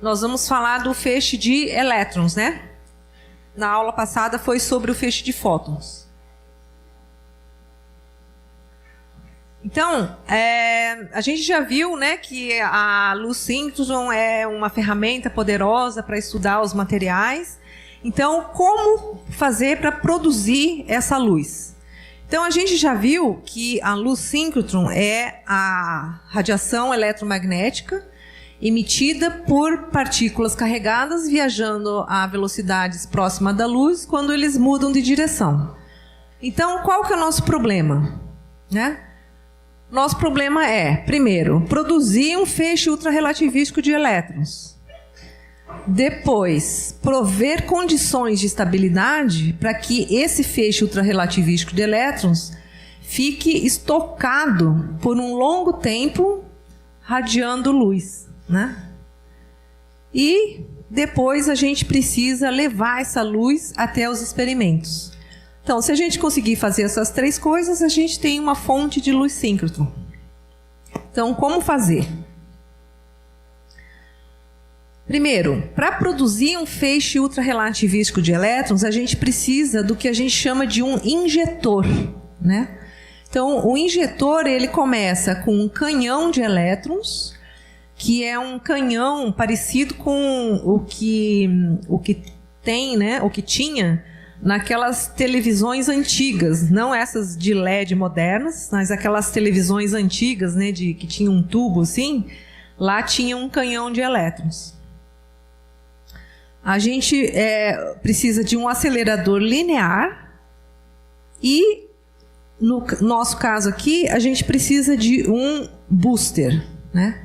nós vamos falar do feixe de elétrons, né? Na aula passada foi sobre o feixe de fótons. Então, a gente já viu, né, que a luz síncrotron é uma ferramenta poderosa para estudar os materiais. Então, como fazer para produzir essa luz? Então, a gente já viu que a luz síncrotron é a radiação eletromagnética emitida por partículas carregadas viajando a velocidades próximas da luz quando eles mudam de direção. Então, qual que é o nosso problema? Né? Nosso problema é, primeiro, produzir um feixe ultrarrelativístico de elétrons. Depois, prover condições de estabilidade para que esse feixe ultrarrelativístico de elétrons fique estocado por um longo tempo, radiando luz, né? E depois a gente precisa levar essa luz até os experimentos. Então, se a gente conseguir fazer essas três coisas, a gente tem uma fonte de luz síncrotron. Então, como fazer? Primeiro, para produzir um feixe ultrarrelativístico de elétrons, a gente precisa do que a gente chama de um injetor, né? Então, o injetor, ele começa com um canhão de elétrons, que é um canhão parecido com o que tem, né? O que tinha naquelas televisões antigas, não essas de LED modernas, mas aquelas televisões antigas, né, que tinha um tubo assim, lá tinha um canhão de elétrons. A gente precisa de um acelerador linear e, no nosso caso aqui, a gente precisa de um booster, né?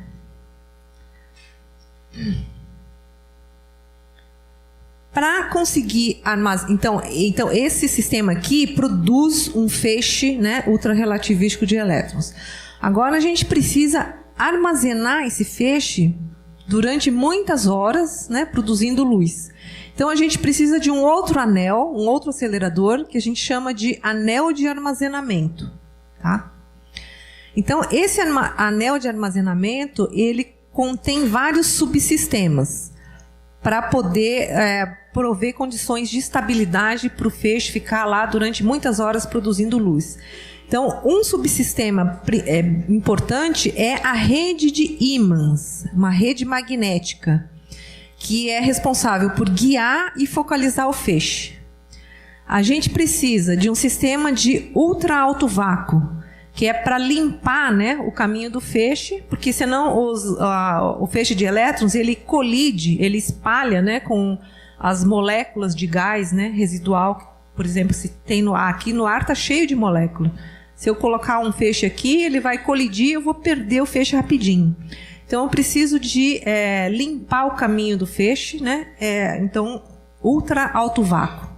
Para conseguir armazenar... Então, esse sistema aqui produz um feixe, né, ultrarrelativístico de elétrons. Agora, a gente precisa armazenar esse feixe durante muitas horas, né, produzindo luz. Então, a gente precisa de um outro anel, um outro acelerador, que a gente chama de anel de armazenamento. Tá? Então, esse anel de armazenamento, ele contém vários subsistemas para poder prover condições de estabilidade para o feixe ficar lá durante muitas horas produzindo luz. Então, um subsistema importante é a rede de ímãs, uma rede magnética, que é responsável por guiar e focalizar o feixe. A gente precisa de um sistema de ultra alto vácuo, que é para limpar, né, o caminho do feixe, porque senão o feixe de elétrons ele colide, ele espalha, né, com as moléculas de gás, né, residual. Por exemplo, se tem no ar, aqui no ar está cheio de molécula. Se eu colocar um feixe aqui, ele vai colidir, eu vou perder o feixe rapidinho. Então, eu preciso de limpar o caminho do feixe, né? Então, ultra alto vácuo.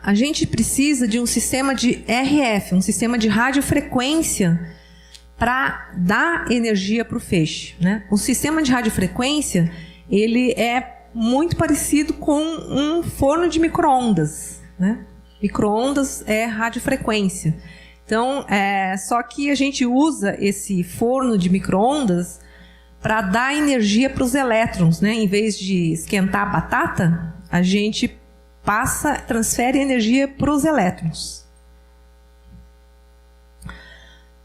A gente precisa de um sistema de RF, um sistema de radiofrequência, para dar energia para o feixe, né? O sistema de radiofrequência, ele é muito parecido com um forno de micro-ondas, né? Micro-ondas é radiofrequência. Então, só que a gente usa esse forno de micro-ondas para dar energia para os elétrons, né? Em vez de esquentar a batata, a gente transfere energia para os elétrons.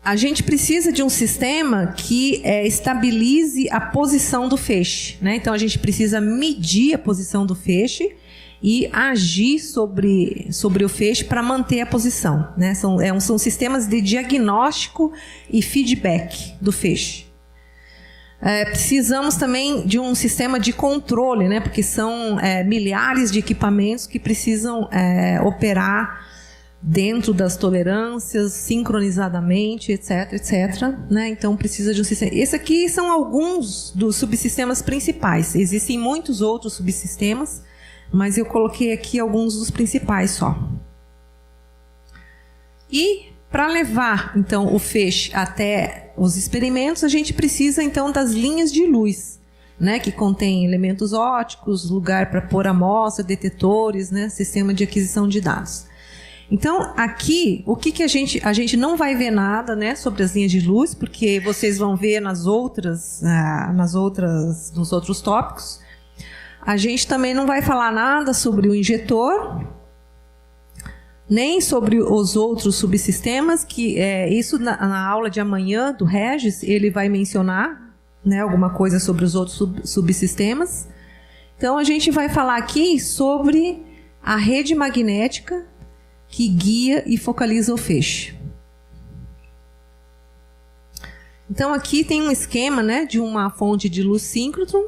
A gente precisa de um sistema que estabilize a posição do feixe, né? Então, a gente precisa medir a posição do feixe e agir sobre o feixe para manter a posição, né? São sistemas de diagnóstico e feedback do feixe. Precisamos também de um sistema de controle, né? Porque são milhares de equipamentos que precisam operar dentro das tolerâncias, sincronizadamente, etc, etc. Né? Então, precisa de um sistema. Esse aqui são alguns dos subsistemas principais. Existem muitos outros subsistemas, mas eu coloquei aqui alguns dos principais só. E para levar, então, o feixe até os experimentos, a gente precisa, então, das linhas de luz, né, que contém elementos ópticos, lugar para pôr amostra, detetores, né, sistema de aquisição de dados. Então, aqui, o que a gente não vai ver nada, né, sobre as linhas de luz, porque vocês vão ver nos outros tópicos. A gente também não vai falar nada sobre o injetor, nem sobre os outros subsistemas, que isso na aula de amanhã do Regis, ele vai mencionar, né, alguma coisa sobre os outros subsistemas. Então, a gente vai falar aqui sobre a rede magnética que guia e focaliza o feixe. Então, aqui tem um esquema, né, de uma fonte de luz síncrotron,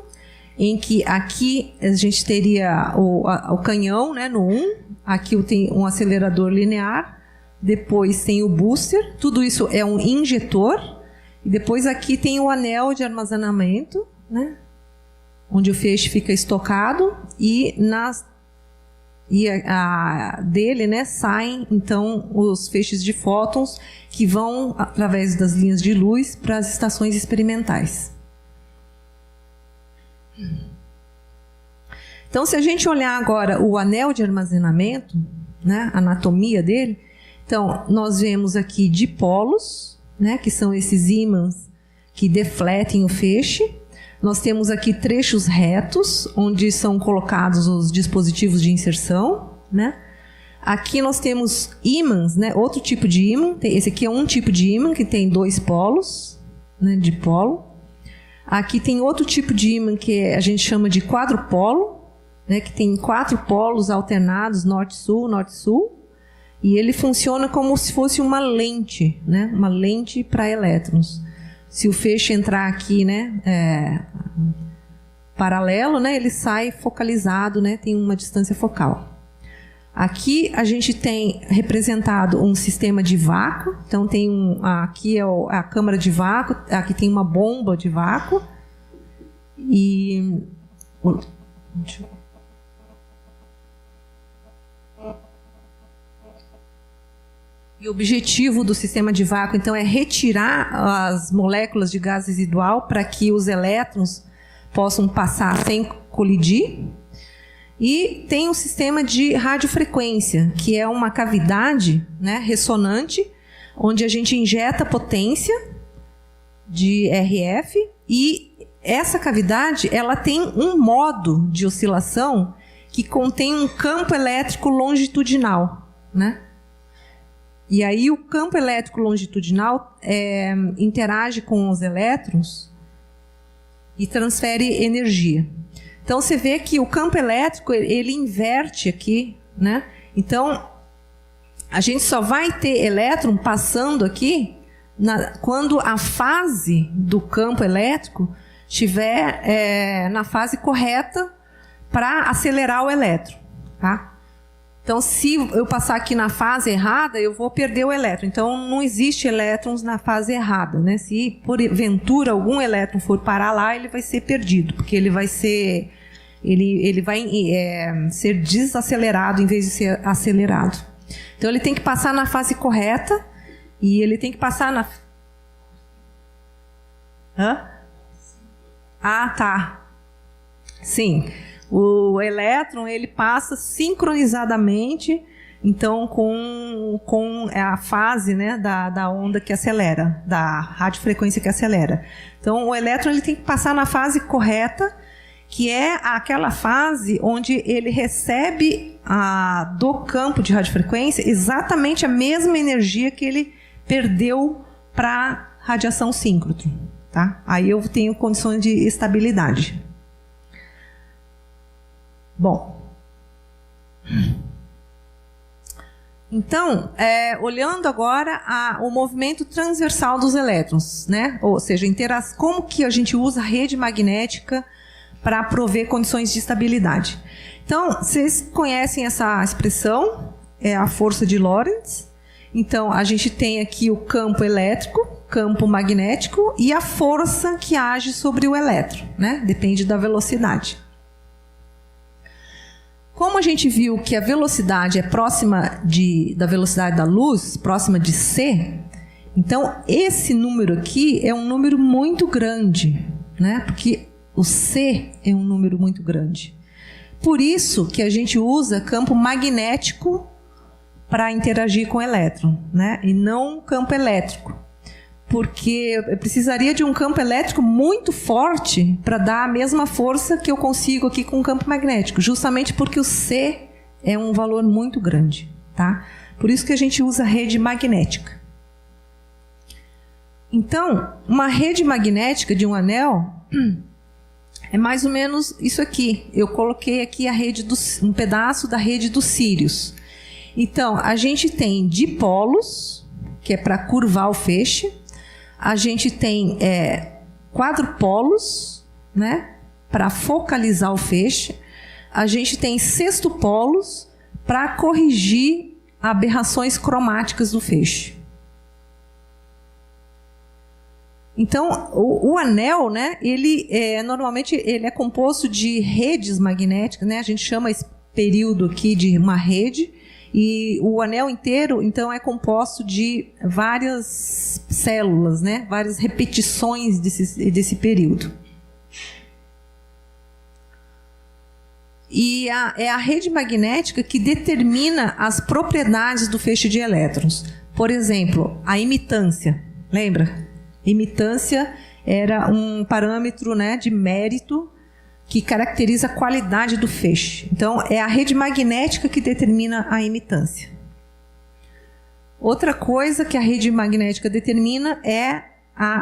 em que aqui a gente teria o canhão, né, no 1, aqui tem um acelerador linear, depois tem o booster, tudo isso é um injetor, e depois aqui tem o anel de armazenamento, né, onde o feixe fica estocado, e dele, né, saem então os feixes de fótons que vão através das linhas de luz para as estações experimentais. Então, se a gente olhar agora o anel de armazenamento, né, a anatomia dele, então nós vemos aqui dipolos, né, que são esses ímãs que defletem o feixe. Nós temos aqui trechos retos, onde são colocados os dispositivos de inserção, né? Aqui nós temos ímãs, né? Outro tipo de ímã. Esse aqui é um tipo de ímã que tem 2 polos, né? Dipolo. Aqui tem outro tipo de ímã que a gente chama de quadrupolo, né? Que tem 4 polos alternados, norte-sul. E ele funciona como se fosse uma lente, né? Uma lente para elétrons. Se o feixe entrar aqui, né, paralelo, né, ele sai focalizado, né, tem uma distância focal. Aqui a gente tem representado um sistema de vácuo. Então aqui é a câmara de vácuo, aqui tem uma bomba de vácuo. E o objetivo do sistema de vácuo, então, é retirar as moléculas de gás residual para que os elétrons possam passar sem colidir. E tem um sistema de radiofrequência, que é uma cavidade, né, ressonante, onde a gente injeta potência de RF, e essa cavidade ela tem um modo de oscilação que contém um campo elétrico longitudinal, né? E aí o campo elétrico longitudinal interage com os elétrons e transfere energia. Então você vê que o campo elétrico ele inverte aqui, né? Então a gente só vai ter elétron passando aqui quando a fase do campo elétrico estiver na fase correta para acelerar o elétron, tá? Então, se eu passar aqui na fase errada, eu vou perder o elétron. Então, não existe elétrons na fase errada, né? Se, porventura, algum elétron for parar lá, ele vai ser perdido, porque ele vai ser desacelerado em vez de ser acelerado. Então, ele tem que passar na fase correta e ele tem que passar na... Hã? Ah, tá. Sim. O elétron ele passa sincronizadamente, então, com a fase, né, da onda que acelera, da radiofrequência que acelera. Então, o elétron ele tem que passar na fase correta, que é aquela fase onde ele recebe do campo de radiofrequência exatamente a mesma energia que ele perdeu para radiação síncrotron, tá? Aí eu tenho condições de estabilidade. Bom, então, olhando agora o movimento transversal dos elétrons, né? Ou seja, como que a gente usa a rede magnética para prover condições de estabilidade. Então, vocês conhecem essa expressão, é a força de Lorentz. Então, a gente tem aqui o campo elétrico, campo magnético e a força que age sobre o elétron, né? Depende da velocidade. Como a gente viu que a velocidade é próxima da velocidade da luz, próxima de c, então esse número aqui é um número muito grande, né? Porque o c é um número muito grande. Por isso que a gente usa campo magnético para interagir com o elétron, né? E não um campo elétrico. Porque eu precisaria de um campo elétrico muito forte para dar a mesma força que eu consigo aqui com o campo magnético, justamente porque o C é um valor muito grande, tá? Por isso que a gente usa rede magnética. Então, uma rede magnética de um anel é mais ou menos isso aqui. Eu coloquei aqui um pedaço da rede dos Sírios. Então, a gente tem dipolos, que é para curvar o feixe. A gente tem quadrupolos, né, para focalizar o feixe. A gente tem sextupolos para corrigir aberrações cromáticas do feixe. Então, o anel, né, ele normalmente ele é composto de redes magnéticas, né? A gente chama esse período aqui de uma rede. E o anel inteiro, então, é composto de várias células, né? Várias repetições desse período. E é a rede magnética que determina as propriedades do feixe de elétrons. Por exemplo, a imitância. Lembra? Imitância era um parâmetro, né, de mérito que caracteriza a qualidade do feixe. Então, é a rede magnética que determina a imitância. Outra coisa que a rede magnética determina é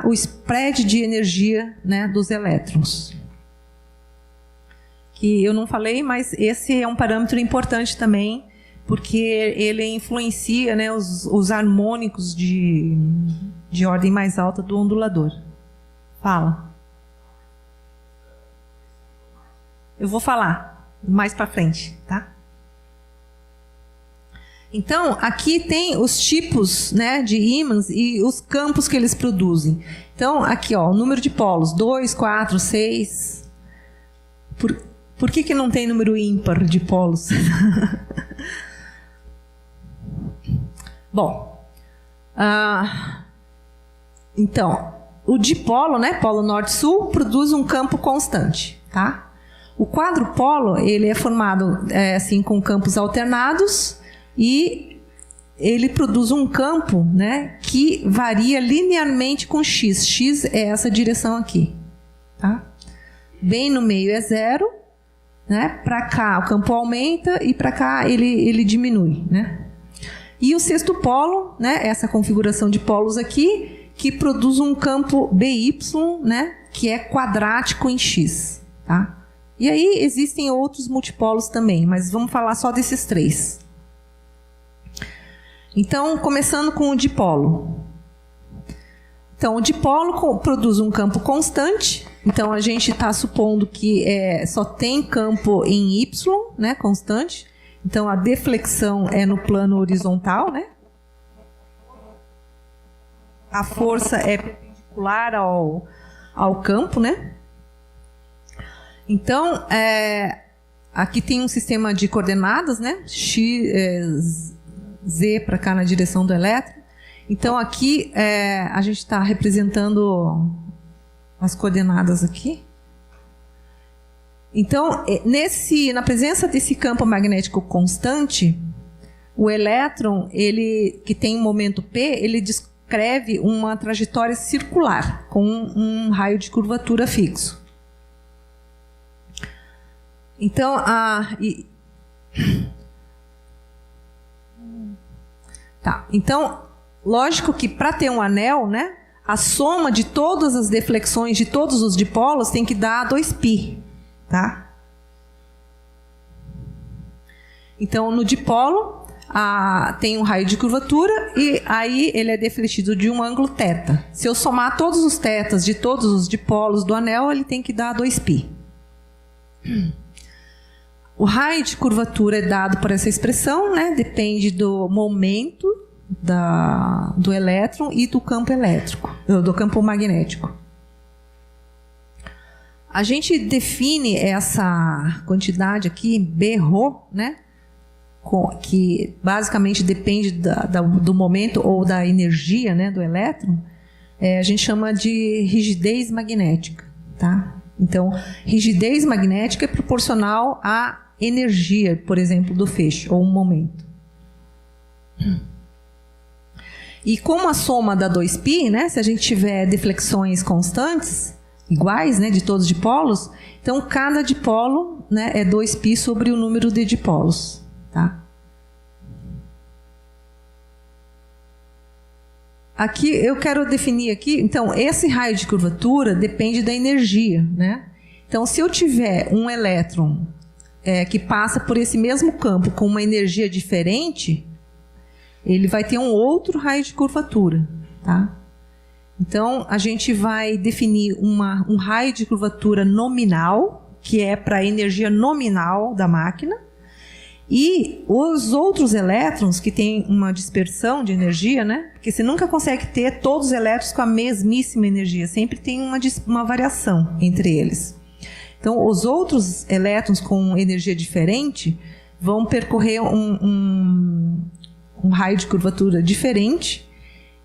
o spread de energia, né, dos elétrons. Que eu não falei, mas esse é um parâmetro importante também, porque ele influencia, né, os harmônicos de ordem mais alta do ondulador. Fala. Eu vou falar mais para frente, tá? Então, aqui tem os tipos, né, de ímãs e os campos que eles produzem. Então, aqui, ó, o número de polos, 2, 4, 6. Por que não tem número ímpar de polos? Bom, então, o dipolo, né, polo norte-sul, produz um campo constante, tá? O quadrupolo, ele é formado assim, com campos alternados e ele produz um campo, né, que varia linearmente com X. X é essa direção aqui. Tá? Bem no meio é 0, né? Para cá o campo aumenta e para cá ele diminui. Né? E o sexto polo, né, essa configuração de polos aqui, que produz um campo BY, né, que é quadrático em X. Tá? E aí existem outros multipolos também, mas vamos falar só desses 3. Então, começando com o dipolo. Então, o dipolo produz um campo constante. Então, a gente está supondo que só tem campo em Y, né, constante. Então, a deflexão é no plano horizontal, né? A força é perpendicular ao campo, né? Então, aqui tem um sistema de coordenadas, né? X, Z para cá na direção do elétron. Então, aqui a gente está representando as coordenadas aqui. Então, na presença desse campo magnético constante, o elétron, que tem um momento P, ele descreve uma trajetória circular com um raio de curvatura fixo. Então, então, lógico que para ter um anel, né, a soma de todas as deflexões de todos os dipolos tem que dar 2π, tá? Então, no dipolo tem um raio de curvatura e aí ele é defletido de um ângulo θ. Se eu somar todos os θs de todos os dipolos do anel, ele tem que dar 2π. O raio de curvatura é dado por essa expressão, né? Depende do momento do elétron e do campo elétrico, do campo magnético. A gente define essa quantidade aqui, B-ρ, né? Que basicamente depende do momento ou da energia, né, do elétron. A gente chama de rigidez magnética, tá? Então, rigidez magnética é proporcional à energia, por exemplo, do feixe, ou um momento. E como a soma dá 2π, né, se a gente tiver deflexões constantes, iguais, né, de todos os dipolos, então cada dipolo, né, é 2π sobre o número de dipolos. Tá? Aqui eu quero definir aqui, então esse raio de curvatura depende da energia, né? Então se eu tiver um elétron que passa por esse mesmo campo com uma energia diferente, ele vai ter um outro raio de curvatura, tá? Então a gente vai definir um raio de curvatura nominal, que é para a energia nominal da máquina. E os outros elétrons que têm uma dispersão de energia, né? Porque você nunca consegue ter todos os elétrons com a mesmíssima energia. Sempre tem uma variação entre eles. Então, os outros elétrons com energia diferente vão percorrer um raio de curvatura diferente.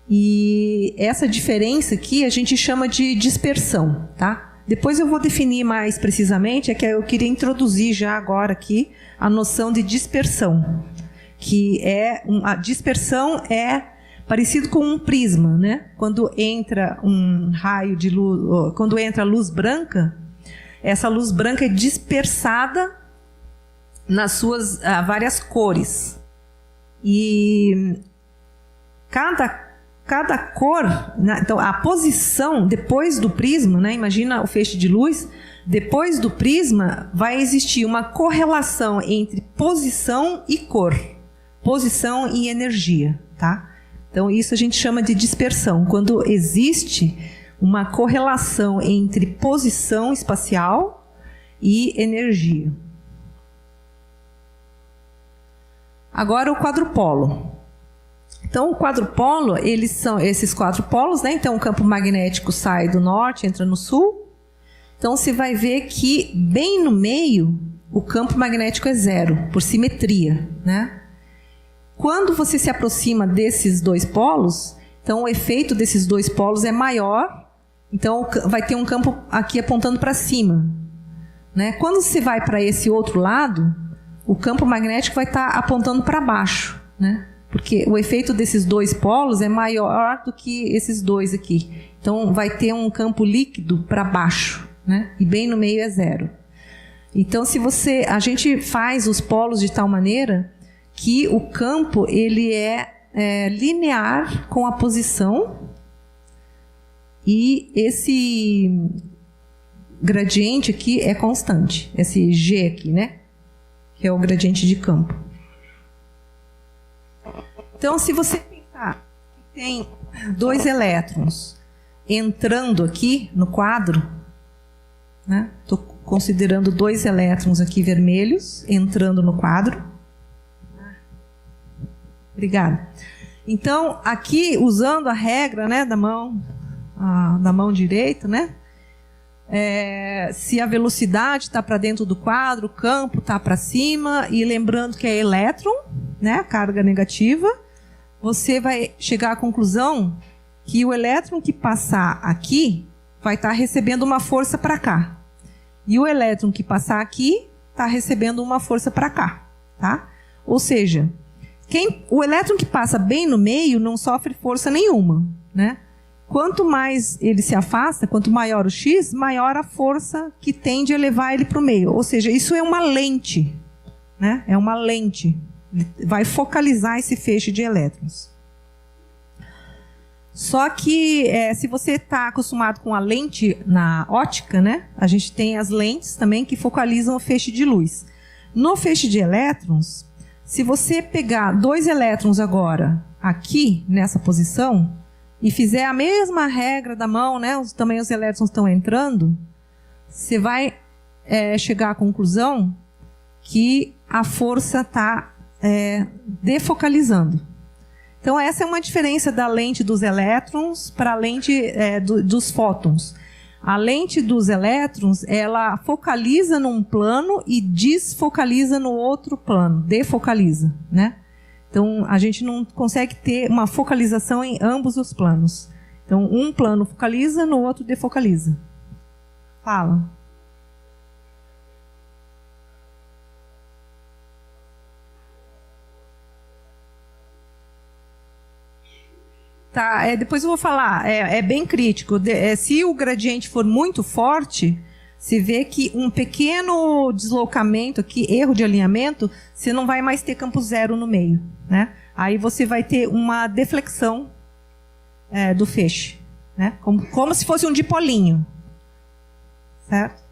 E essa diferença aqui a gente chama de dispersão, tá? Depois eu vou definir mais precisamente, que eu queria introduzir já agora aqui a noção de dispersão, que a dispersão é parecido com um prisma, né? Quando entra um raio de luz, quando entra luz branca, essa luz branca é dispersada nas suas várias cores. E cada cor, né? Então a posição depois do prisma, né? Imagina o feixe de luz, depois do prisma vai existir uma correlação entre posição e cor, posição e energia, tá? Então isso a gente chama de dispersão, quando existe uma correlação entre posição espacial e energia. Agora o quadrupolo. Então, o quadrupolo, eles são esses 4 polos, né? Então, o campo magnético sai do norte, entra no sul. Então, você vai ver que, bem no meio, o campo magnético é 0, por simetria, né? Quando você se aproxima desses 2 polos, então, o efeito desses 2 polos é maior. Então, vai ter um campo aqui apontando para cima, né? Quando você vai para esse outro lado, o campo magnético vai estar apontando para baixo, né? Porque o efeito desses 2 polos é maior do que esses 2 aqui. Então, vai ter um campo líquido para baixo, né? E bem no meio é 0. Então, a gente faz os polos de tal maneira que o campo ele é linear com a posição, e esse gradiente aqui é constante. Esse G aqui, né? Que é o gradiente de campo. Então, se você pensar que tem 2 elétrons entrando aqui no quadro, né? Estou considerando 2 elétrons aqui vermelhos entrando no quadro. Obrigada. Então, aqui, usando a regra, né, da mão direita, né? Se a velocidade está para dentro do quadro, o campo está para cima, e lembrando que é elétron, né, a carga negativa, você vai chegar à conclusão que o elétron que passar aqui vai estar recebendo uma força para cá. E o elétron que passar aqui está recebendo uma força para cá, tá? Ou seja, o elétron que passa bem no meio não sofre força nenhuma, né? Quanto mais ele se afasta, quanto maior o x, maior a força que tende a levar ele para o meio. Ou seja, isso é uma lente, né? É uma lente. Vai focalizar esse feixe de elétrons. Só que se você está acostumado com a lente na ótica, né? A gente tem as lentes também que focalizam o feixe de luz. No feixe de elétrons, se você pegar 2 elétrons agora aqui nessa posição e fizer a mesma regra da mão, né? Também os elétrons estão entrando, você vai chegar à conclusão que a força está defocalizando. Então, essa é uma diferença da lente dos elétrons para a lente dos fótons. A lente dos elétrons, ela focaliza num plano e desfocaliza no outro plano, defocaliza, né? Então, a gente não consegue ter uma focalização em ambos os planos. Então, um plano focaliza, no outro defocaliza. Fala. tá, depois eu vou falar, é bem crítico. Se o gradiente for muito forte, se vê que um pequeno deslocamento aqui, erro de alinhamento, você não vai mais ter campo zero no meio, né? Aí você vai ter uma deflexão do feixe, né? Como se fosse um dipolinho, certo?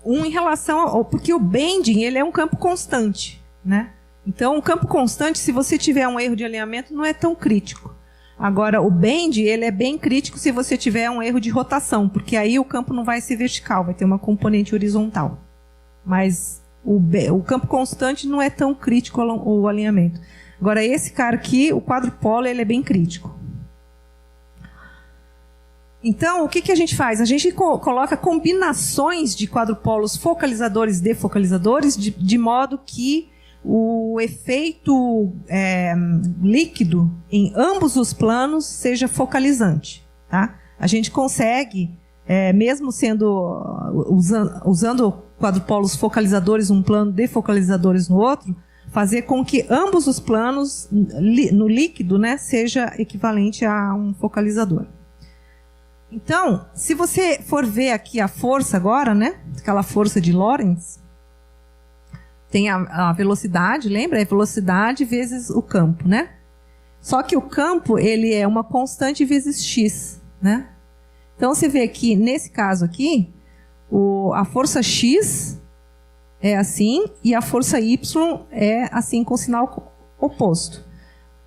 Em relação porque o bending, ele é um campo constante, né? Então, um campo constante, se você tiver um erro de alinhamento, não é tão crítico. Agora, o bend, ele é bem crítico se você tiver um erro de rotação, porque aí o campo não vai ser vertical, vai ter uma componente horizontal. Mas o campo constante não é tão crítico o alinhamento. Agora, esse cara aqui, o quadrupolo, ele é bem crítico. Então, o que a gente faz? A gente coloca combinações de quadrupolos focalizadores e defocalizadores, de modo que o efeito líquido em ambos os planos seja focalizante. Tá? A gente consegue, mesmo usando quadrupolos focalizadores num plano, defocalizadores no outro, fazer com que ambos os planos no líquido, né, seja equivalente a um focalizador. Então, se você for ver aqui a força agora, né, aquela força de Lorentz, tem a velocidade, lembra? É velocidade vezes o campo, né? Só que o campo, ele é uma constante vezes x, né? Então, você vê que, nesse caso aqui, a força x é assim e a força y é assim com sinal oposto.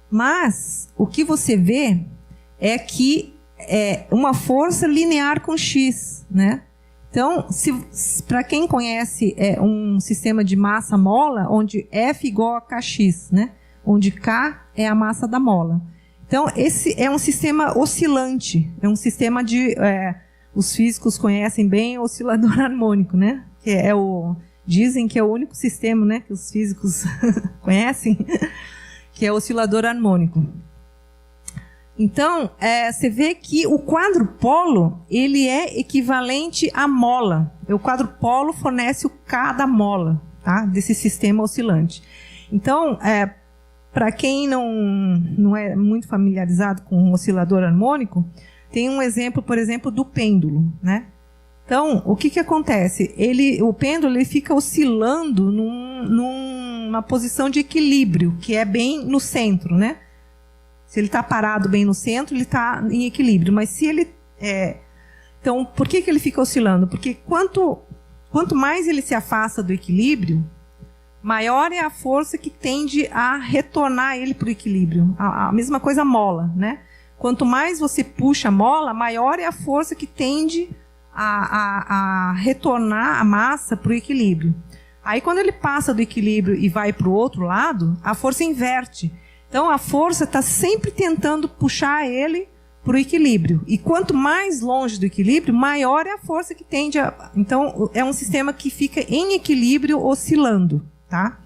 Mas, o que você vê é que é uma força linear com x, né? Então, para quem conhece um sistema de massa-mola, onde F igual a Kx, né? Onde K é a massa da mola. Então, esse é um sistema oscilante, é um sistema de... os físicos conhecem bem o oscilador harmônico, né? Que dizem que é o único sistema, né, que os físicos conhecem, que é o oscilador harmônico. Então, você vê que o quadrupolo, ele é equivalente à mola. O quadrupolo fornece o K da mola, tá? Desse sistema oscilante. Então, para quem não é muito familiarizado com um oscilador harmônico, tem um exemplo, por exemplo, do pêndulo, né? Então, o que acontece? O pêndulo ele fica oscilando numa posição de equilíbrio, que é bem no centro, né? Se ele está parado bem no centro, ele está em equilíbrio. Mas se ele... Então, por que ele fica oscilando? Porque quanto mais ele se afasta do equilíbrio, maior é a força que tende a retornar ele para o equilíbrio. A mesma coisa a mola, né? Quanto mais você puxa a mola, maior é a força que tende a retornar a massa para o equilíbrio. Aí, quando ele passa do equilíbrio e vai para o outro lado, a força inverte. Então, a força está sempre tentando puxar ele para o equilíbrio. E quanto mais longe do equilíbrio, maior é a força que tende a... Então, é um sistema que fica em equilíbrio oscilando. Tá?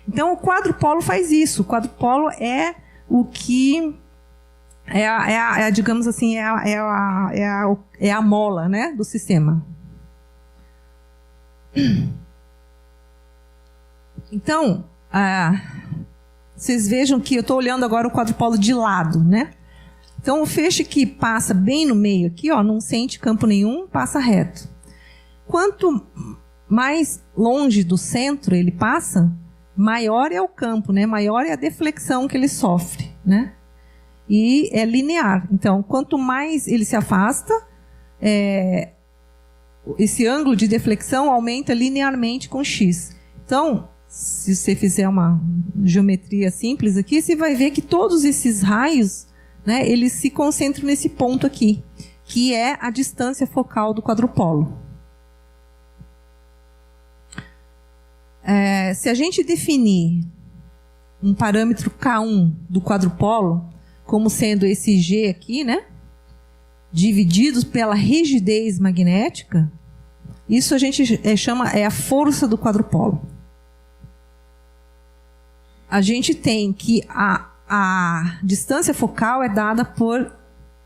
Então, o quadrupolo faz isso. O quadrupolo é o que... digamos assim, é a mola, né, do sistema. Então... vocês vejam que eu estou olhando agora o quadrupolo de lado, né? Então, o feixe que passa bem no meio aqui, ó, não sente campo nenhum, passa reto. Quanto mais longe do centro ele passa, maior é o campo, né? Maior é a deflexão que ele sofre, né? E é linear. Então, quanto mais ele se afasta, esse ângulo de deflexão aumenta linearmente com x. Então, se você fizer uma geometria simples aqui, você vai ver que todos esses raios, né, eles se concentram nesse ponto aqui, que é a distância focal do quadrupolo. Se a gente definir um parâmetro K1 do quadrupolo como sendo esse G aqui, né, dividido pela rigidez magnética, isso a gente chama a força do quadrupolo. A gente tem que a distância focal é dada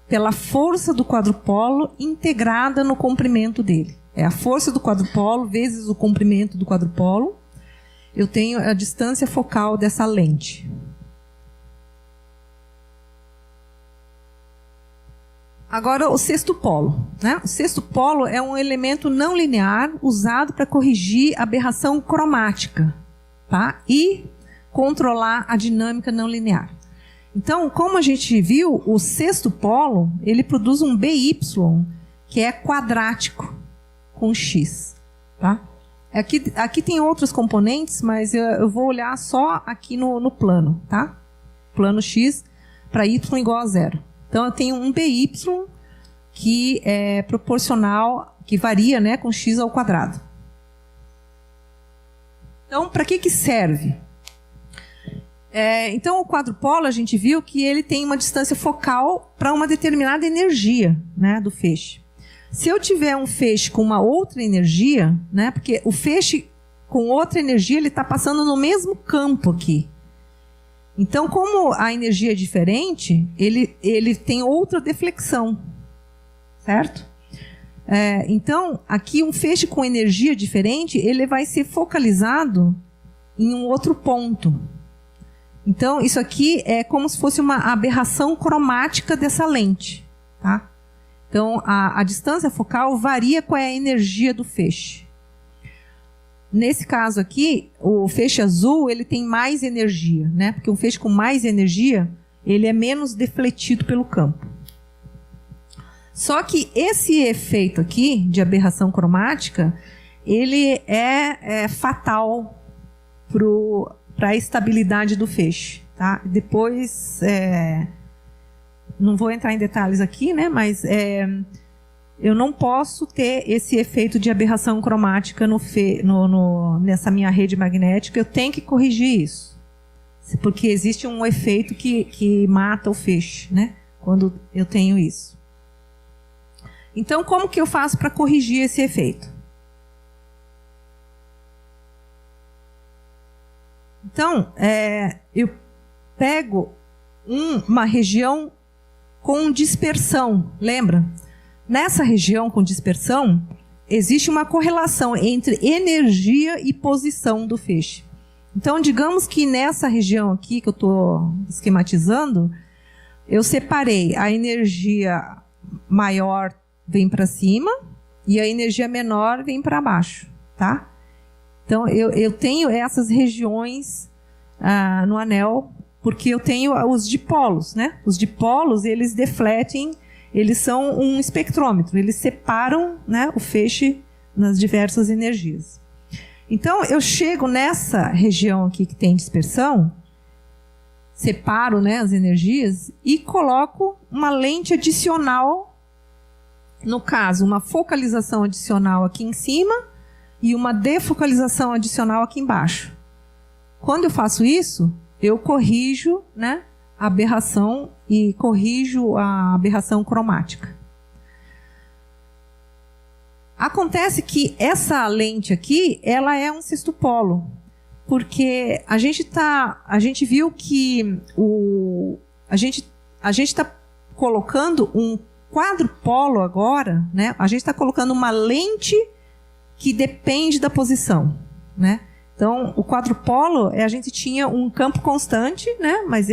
pela força do quadrupolo integrada no comprimento dele. É a força do quadrupolo vezes o comprimento do quadrupolo. Eu tenho a distância focal dessa lente. Agora, o sexto polo, né? O sexto polo é um elemento não linear usado para corrigir a aberração cromática, tá? E controlar a dinâmica não linear. Então, como a gente viu, o sexto polo, ele produz um BY, que é quadrático, com X, tá? Aqui tem outros componentes, mas eu vou olhar só aqui no plano, tá? Plano X para Y igual a 0. Então, eu tenho um BY que é proporcional, que varia, né, com x ao quadrado. Então, para que serve? Então, o quadrupolo, a gente viu que ele tem uma distância focal para uma determinada energia, né, do feixe. Se eu tiver um feixe com uma outra energia, né, porque o feixe com outra energia, ele está passando no mesmo campo aqui. Então, como a energia é diferente, ele tem outra deflexão, certo? Então, aqui um feixe com energia diferente, ele vai ser focalizado em um outro ponto. Então, isso aqui é como se fosse uma aberração cromática dessa lente, tá? Então, a distância focal varia com a energia do feixe. Nesse caso aqui, o feixe azul, ele tem mais energia, né? Porque um feixe com mais energia, ele é menos defletido pelo campo. Só que esse efeito aqui, de aberração cromática, ele é fatal para a estabilidade do feixe, tá? Depois, não vou entrar em detalhes aqui, né? Mas eu não posso ter esse efeito de aberração cromática nessa minha rede magnética. Eu tenho que corrigir isso. Porque existe um efeito que mata o feixe, né? Quando eu tenho isso. Então, como que eu faço para corrigir esse efeito? Então, eu pego uma região com dispersão, lembra? Nessa região com dispersão, existe uma correlação entre energia e posição do feixe. Então, digamos que nessa região aqui que eu estou esquematizando, eu separei a energia maior vem para cima e a energia menor vem para baixo, tá? Então, eu tenho essas regiões no anel, porque eu tenho os dipolos, né? Os dipolos, eles defletem, eles são um espectrômetro, eles separam, né, o feixe nas diversas energias. Então, eu chego nessa região aqui que tem dispersão, separo, né, as energias e coloco uma lente adicional, no caso, uma focalização adicional aqui em cima e uma defocalização adicional aqui embaixo. Quando eu faço isso, eu corrijo, né, a aberração e corrijo a aberração cromática. Acontece que essa lente aqui, ela é um sextupolo, porque a gente viu que a gente está colocando um quadrupolo agora, né? A gente está colocando uma lente que depende da posição, né? Então, o quadrupolo, a gente tinha um campo constante, né? Mas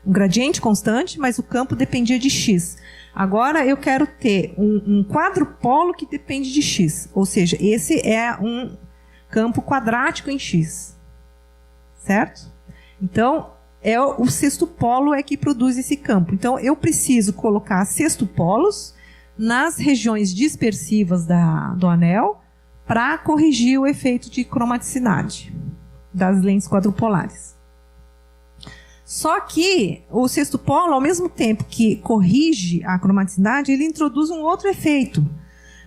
um gradiente constante, mas o campo dependia de x. Agora eu quero ter um quadrupolo que depende de x, ou seja, esse é um campo quadrático em x, certo? Então, o sextupolo que produz esse campo. Então, eu preciso colocar sextupolos nas regiões dispersivas do anel para corrigir o efeito de cromaticidade das lentes quadrupolares. Só que o sextupolo, ao mesmo tempo que corrige a cromaticidade, ele introduz um outro efeito.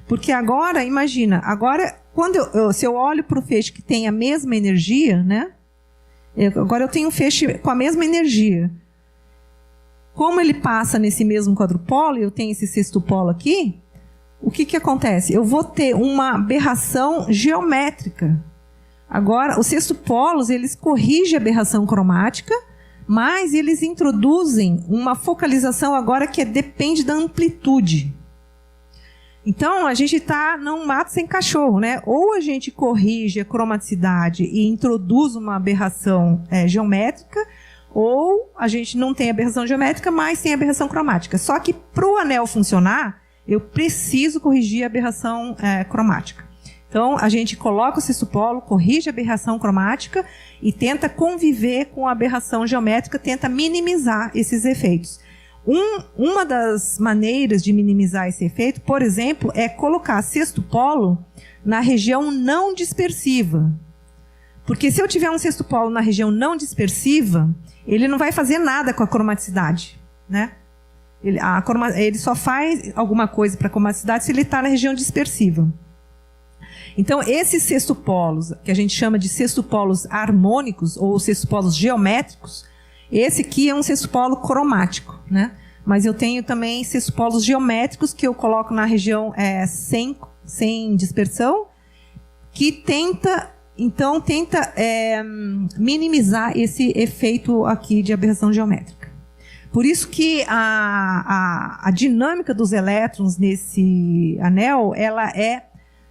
Porque agora, imagina, se eu olho para o feixe que tem a mesma energia, né? Agora eu tenho um feixe com a mesma energia. Como ele passa nesse mesmo quadrupolo, eu tenho esse sextupolo aqui, o que acontece? Eu vou ter uma aberração geométrica. Agora, os sextupolos, eles corrigem a aberração cromática, mas eles introduzem uma focalização agora que depende da amplitude. Então, a gente está num mato sem cachorro, né? Ou a gente corrige a cromaticidade e introduz uma aberração geométrica, ou a gente não tem aberração geométrica, mas tem aberração cromática. Só que para o anel funcionar, eu preciso corrigir a aberração cromática. Então, a gente coloca o sexto polo, corrige a aberração cromática e tenta conviver com a aberração geométrica, tenta minimizar esses efeitos. Uma das maneiras de minimizar esse efeito, por exemplo, é colocar sexto polo na região não dispersiva. Porque se eu tiver um sexto polo na região não dispersiva, ele não vai fazer nada com a cromaticidade, né? Ele só faz alguma coisa para a cromaticidade se ele está na região dispersiva. Então, esses sextopolos, que a gente chama de sextopolos harmônicos ou sextopolos geométricos, esse aqui é um sextopolo cromático, né? Mas eu tenho também sextopolos geométricos que eu coloco na região sem dispersão, que tenta minimizar esse efeito aqui de aberração geométrica. Por isso que a dinâmica dos elétrons nesse anel, ela é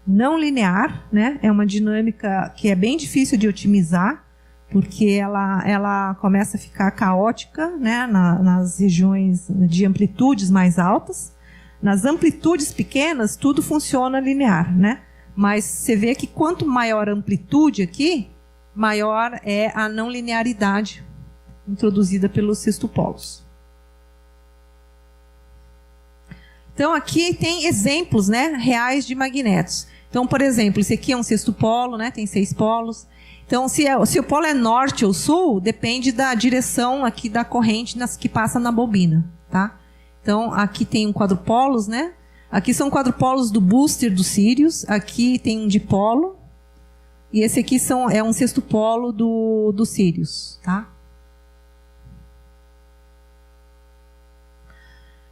não linear, né? É uma dinâmica que é bem difícil de otimizar, porque ela começa a ficar caótica, né? Nas regiões de amplitudes mais altas. Nas amplitudes pequenas, tudo funciona linear, né? Mas você vê que quanto maior a amplitude aqui, maior é a não linearidade introduzida pelos sextopolos. Então, aqui tem exemplos, né, reais de magnetos. Então, por exemplo, esse aqui é um sexto polo, né, tem 6 polos. Então, se o polo é norte ou sul, depende da direção aqui da corrente que passa na bobina, tá? Então, aqui tem um quadrupolos, né? Aqui são quadrupolos do booster do Sirius. Aqui tem um dipolo. E esse aqui é um sexto polo do Sirius, tá?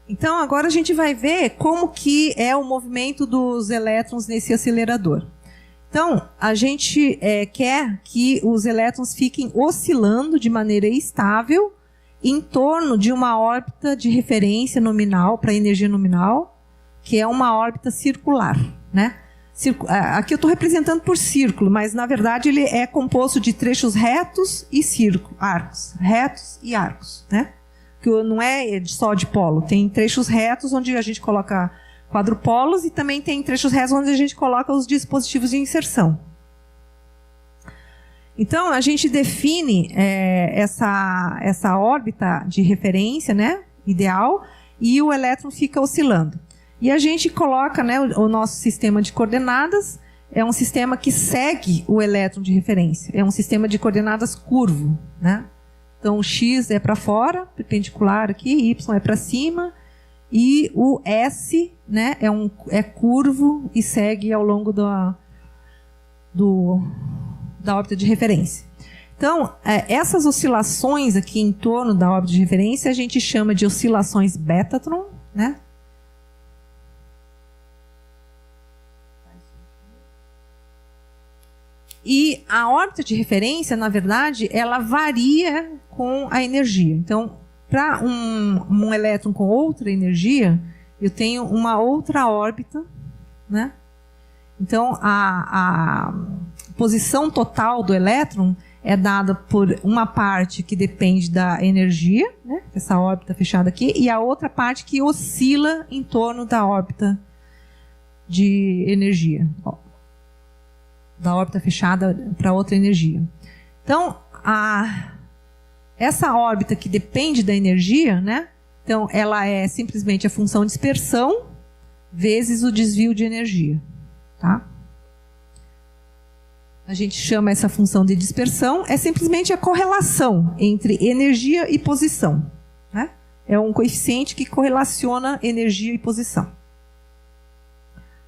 Então, agora a gente vai ver como que é o movimento dos elétrons nesse acelerador. Então, a gente quer que os elétrons fiquem oscilando de maneira estável em torno de uma órbita de referência nominal para a energia nominal, que é uma órbita circular, né? Aqui eu estou representando por círculo, mas na verdade ele é composto de trechos retos e arcos, retos e arcos, né? Que não é só de polo, tem trechos retos onde a gente coloca quadrupolos e também tem trechos retos onde a gente coloca os dispositivos de inserção. Então, a gente define essa órbita de referência, né, ideal, e o elétron fica oscilando. E a gente coloca, né, o nosso sistema de coordenadas, é um sistema que segue o elétron de referência. É um sistema de coordenadas curvo, né? Então, o X é para fora, perpendicular aqui, Y é para cima, e o S, né, é curvo e segue ao longo da órbita de referência. Então, essas oscilações aqui em torno da órbita de referência a gente chama de oscilações Betatron, né? E a órbita de referência, na verdade, ela varia com a energia. Então, para um elétron com outra energia, eu tenho uma outra órbita, né? Então, a posição total do elétron é dada por uma parte que depende da energia, né? Essa órbita fechada aqui, e a outra parte que oscila em torno da órbita de energia. Da órbita fechada para outra energia. Então, essa órbita que depende da energia, né? Então, ela é simplesmente a função de dispersão vezes o desvio de energia, tá? A gente chama essa função de dispersão, é simplesmente a correlação entre energia e posição, né? É um coeficiente que correlaciona energia e posição.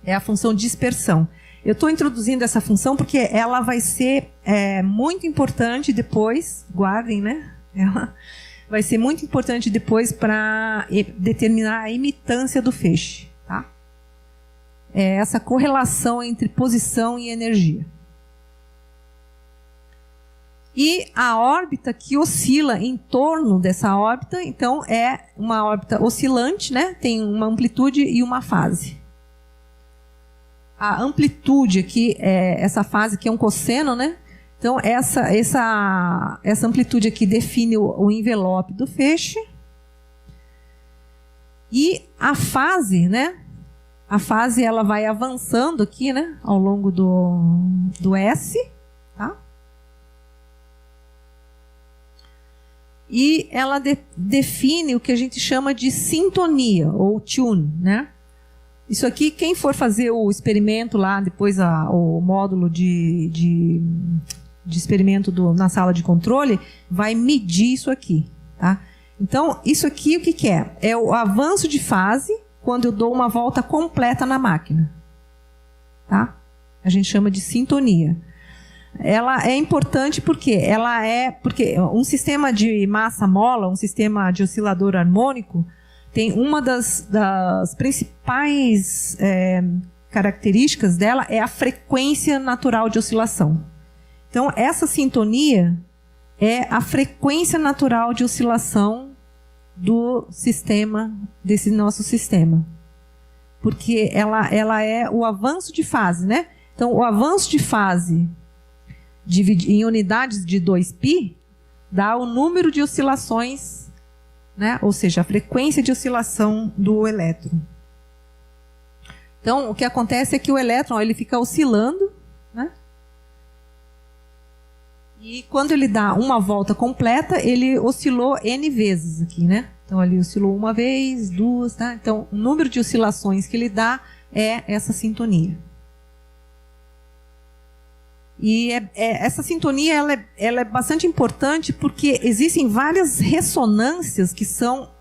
É a função de dispersão. Eu estou introduzindo essa função porque ela vai ser muito importante depois, guardem, né? Ela vai ser muito importante depois para determinar a imitância do feixe, tá? É essa correlação entre posição e energia. E a órbita que oscila em torno dessa órbita, então, é uma órbita oscilante, né? Tem uma amplitude e uma fase. a amplitude aqui, essa fase que é um cosseno, né? Então, essa amplitude aqui define o envelope do feixe. E a fase, né? A fase ela vai avançando aqui, né? Ao longo do S, tá? E ela define o que a gente chama de sintonia, ou tune, né? Isso aqui, quem for fazer o experimento lá, depois o módulo de experimento na sala de controle, vai medir isso aqui, tá? Então, isso aqui o que é? É o avanço de fase quando eu dou uma volta completa na máquina, tá? A gente chama de sintonia. Ela é importante porque um sistema de massa-mola, um sistema de oscilador harmônico, tem uma das principais características dela é a frequência natural de oscilação. Então, essa sintonia é a frequência natural de oscilação do sistema, desse nosso sistema. Porque ela é o avanço de fase, né? Então, o avanço de fase em unidades de 2π dá o número de oscilações, né? Ou seja, a frequência de oscilação do elétron. Então, o que acontece é que o elétron ele fica oscilando, né? E quando ele dá uma volta completa, ele oscilou N vezes aqui, né? Então, ali oscilou uma vez, duas, tá? Então, o número de oscilações que ele dá é essa sintonia. E essa sintonia ela é bastante importante porque existem várias ressonâncias que são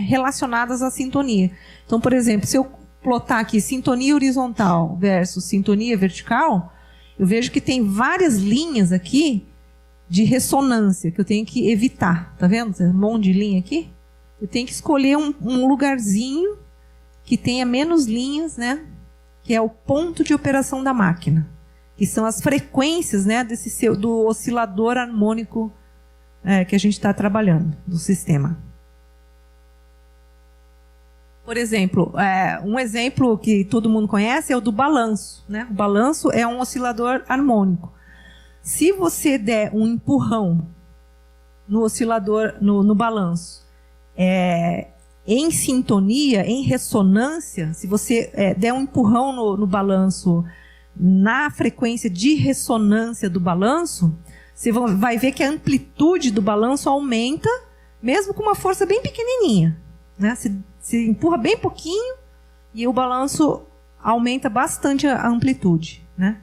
relacionadas à sintonia. Então, por exemplo, se eu plotar aqui sintonia horizontal versus sintonia vertical, eu vejo que tem várias linhas aqui de ressonância que eu tenho que evitar. Tá vendo? Um monte de linha aqui. Eu tenho que escolher um lugarzinho que tenha menos linhas, né? Que é o ponto de operação da máquina. Que são as frequências, né, do oscilador harmônico que a gente está trabalhando, do sistema. Por exemplo, um exemplo que todo mundo conhece é o do balanço, né? O balanço é um oscilador harmônico. Se você der um empurrão no oscilador, no balanço, em sintonia, em ressonância, se você der um empurrão no balanço, na frequência de ressonância do balanço, você vai ver que a amplitude do balanço aumenta, mesmo com uma força bem pequenininha, né? Se empurra bem pouquinho e o balanço aumenta bastante a amplitude, né?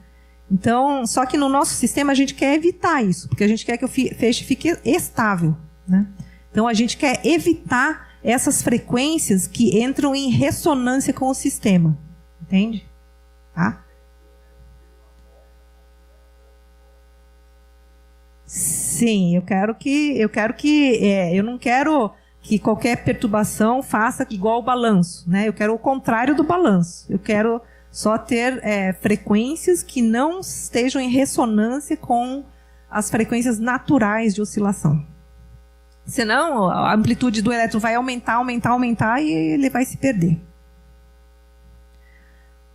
Então, só que no nosso sistema a gente quer evitar isso, porque a gente quer que o feixe fique estável, né? Então, a gente quer evitar essas frequências que entram em ressonância com o sistema, entende? Tá? Sim, eu não quero que qualquer perturbação faça igual o balanço, né? Eu quero o contrário do balanço. Eu quero só ter frequências que não estejam em ressonância com as frequências naturais de oscilação. Senão, a amplitude do elétron vai aumentar e ele vai se perder.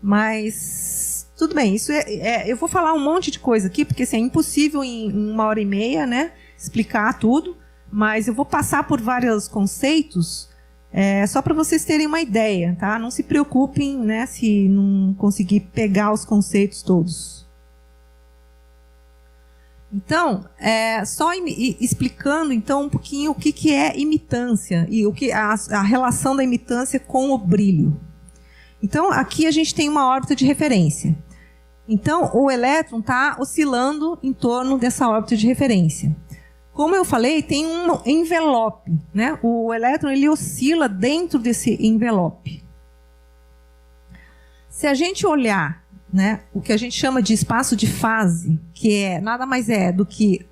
Mas tudo bem, isso eu vou falar um monte de coisa aqui, porque assim, é impossível em 1h30, né, explicar tudo, mas eu vou passar por vários conceitos, só para vocês terem uma ideia, tá? Não se preocupem, né, se não conseguir pegar os conceitos todos. Então, só explicando então um pouquinho o que é imitância e a relação da imitância com o brilho. Então, aqui a gente tem uma órbita de referência. Então, o elétron está oscilando em torno dessa órbita de referência. Como eu falei, tem um envelope, né? O elétron ele oscila dentro desse envelope. Se a gente olhar, né, o que a gente chama de espaço de fase, que nada mais é do que,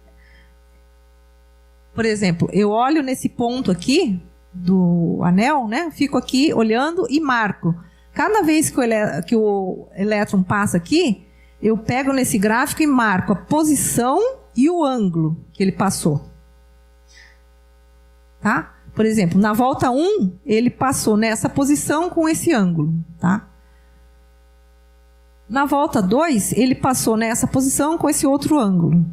por exemplo, eu olho nesse ponto aqui do anel, né? Fico aqui olhando e marco. Cada vez que o elétron passa aqui, eu pego nesse gráfico e marco a posição e o ângulo que ele passou. Tá? Por exemplo, na volta 1, ele passou nessa posição com esse ângulo. Tá? Na volta 2, ele passou nessa posição com esse outro ângulo.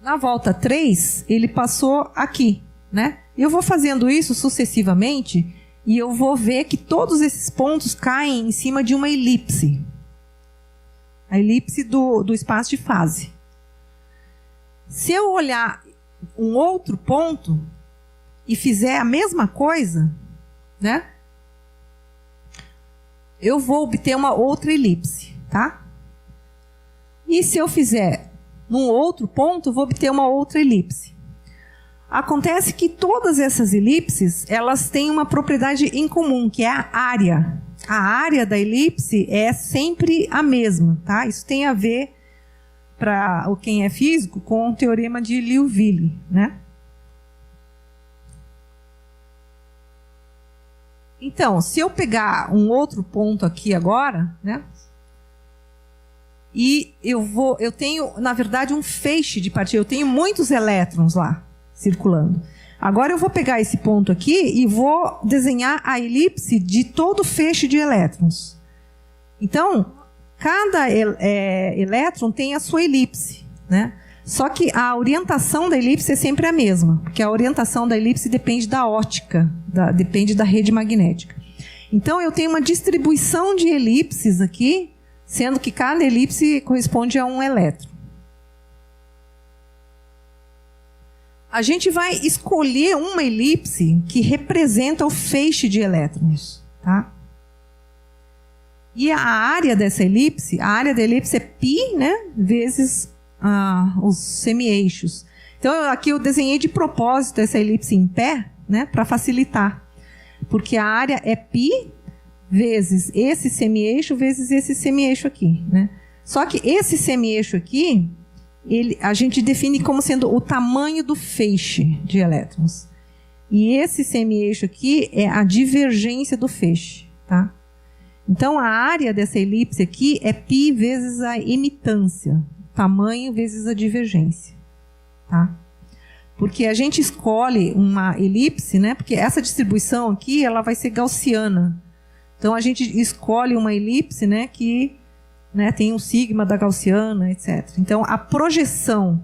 Na volta 3, ele passou aqui, né? Eu vou fazendo isso sucessivamente e eu vou ver que todos esses pontos caem em cima de uma elipse. A elipse do espaço de fase. Se eu olhar um outro ponto e fizer a mesma coisa, né? Eu vou obter uma outra elipse, tá? E se eu fizer num outro ponto, eu vou obter uma outra elipse. Acontece que todas essas elipses, elas têm uma propriedade em comum, que é a área. A área da elipse é sempre a mesma, tá? Isso tem a ver, para quem é físico, com o teorema de Liouville, né? Então, se eu pegar um outro ponto aqui agora, né? E eu tenho, na verdade, um feixe de partículas. Eu tenho muitos elétrons lá circulando. Agora eu vou pegar esse ponto aqui e vou desenhar a elipse de todo o feixe de elétrons. Então, cada elétron tem a sua elipse, né? Só que a orientação da elipse é sempre a mesma, porque a orientação da elipse depende da ótica, depende da rede magnética. Então, eu tenho uma distribuição de elipses aqui, sendo que cada elipse corresponde a um elétron. A gente vai escolher uma elipse que representa o feixe de elétrons, tá? E a área dessa elipse, a área da elipse é π, né, vezes os semi-eixos. Então, aqui eu desenhei de propósito essa elipse em pé, né, para facilitar. Porque a área é π vezes esse semi-eixo vezes esse semi-eixo aqui, né? Só que esse semi-eixo aqui, a gente define como sendo o tamanho do feixe de elétrons. E esse semi-eixo aqui é a divergência do feixe, tá? Então, a área dessa elipse aqui é π vezes a emitância, tamanho vezes a divergência, tá? Porque a gente escolhe uma elipse, né? Porque essa distribuição aqui, ela vai ser gaussiana. Então, a gente escolhe uma elipse, né, que, né, tem o sigma da gaussiana, etc. Então, a projeção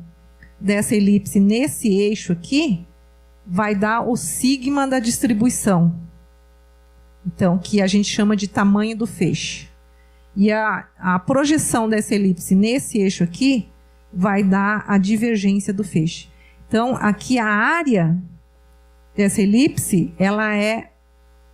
dessa elipse nesse eixo aqui vai dar o sigma da distribuição. Então, que a gente chama de tamanho do feixe. E a projeção dessa elipse nesse eixo aqui vai dar a divergência do feixe. Então, aqui a área dessa elipse, ela é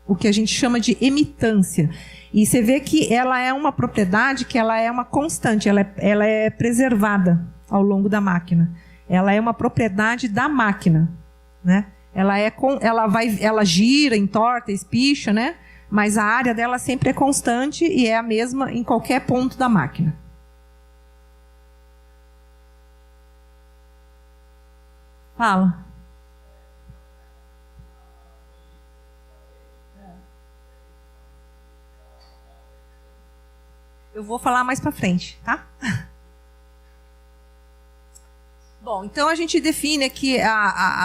o que a gente chama de emitância. E você vê que ela é uma propriedade que ela é uma constante, ela é preservada ao longo da máquina. Ela é uma propriedade da máquina, né? Ela gira, entorta, espicha, né? Mas a área dela sempre é constante e é a mesma em qualquer ponto da máquina. Fala. Eu vou falar mais para frente, tá? Bom, então a gente define aqui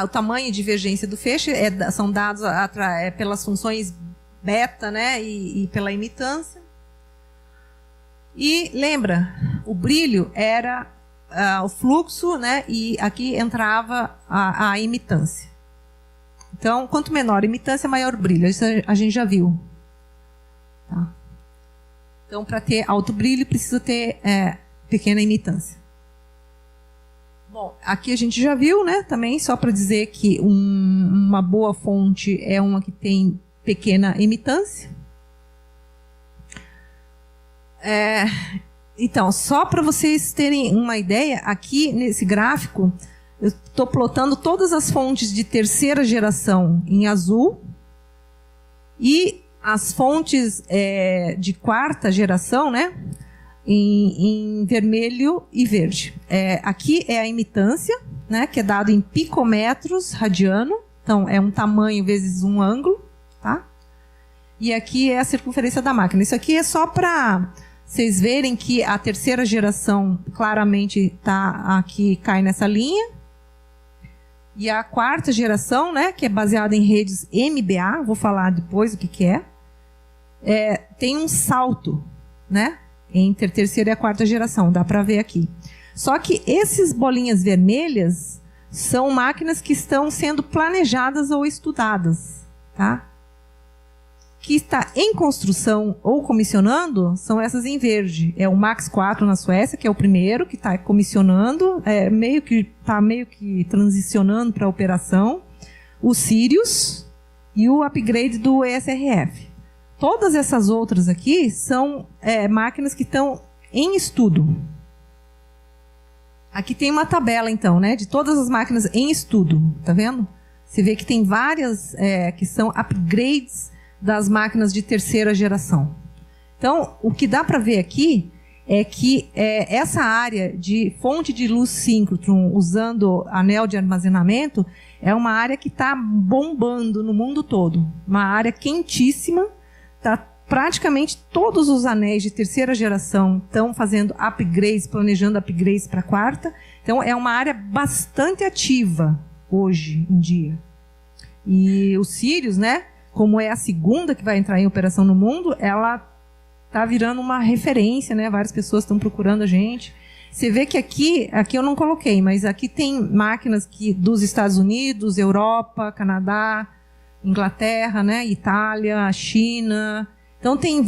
o tamanho e divergência do feixe, são dados pelas funções beta, né, e pela emitância. E lembra, o brilho era o fluxo, né, e aqui entrava a emitância. Então, quanto menor a emitância, maior o brilho. Isso a gente já viu. Tá? Então, para ter alto brilho, precisa ter pequena emitância. Bom, aqui a gente já viu, né, também, só para dizer que uma boa fonte é uma que tem pequena emitância. Então, só para vocês terem uma ideia, aqui nesse gráfico, eu estou plotando todas as fontes de terceira geração em azul e as fontes de quarta geração, né, em vermelho e verde. Aqui é a emitância, né, que é dado em picômetros radiano. Então, é um tamanho vezes um ângulo. Tá? E aqui é a circunferência da máquina. Isso aqui é só para vocês verem que a terceira geração claramente tá aqui, cai nessa linha. E a quarta geração, né, que é baseada em redes MBA, vou falar depois o que é, tem um salto, né? Entre a terceira e a quarta geração, dá para ver aqui. Só que esses bolinhas vermelhas são máquinas que estão sendo planejadas ou estudadas, tá? Que está em construção ou comissionando são essas em verde. É o Max 4 na Suécia, que é o primeiro que está comissionando, está meio que transicionando para a operação. O Sirius e o upgrade do ESRF. Todas essas outras aqui são máquinas que estão em estudo. Aqui tem uma tabela, então, né, de todas as máquinas em estudo. Tá vendo? Você vê que tem várias que são upgrades das máquinas de terceira geração. Então, o que dá para ver aqui é que essa área de fonte de luz síncrotron usando anel de armazenamento é uma área que está bombando no mundo todo. Uma área quentíssima. Praticamente todos os anéis de terceira geração estão fazendo upgrades, planejando upgrades para a quarta. Então, é uma área bastante ativa hoje em dia. E o Sirius, né, como é a segunda que vai entrar em operação no mundo, ela está virando uma referência, né? Várias pessoas estão procurando a gente. Você vê que aqui eu não coloquei, mas aqui tem máquinas dos Estados Unidos, Europa, Canadá, Inglaterra, né? Itália, China. Então tem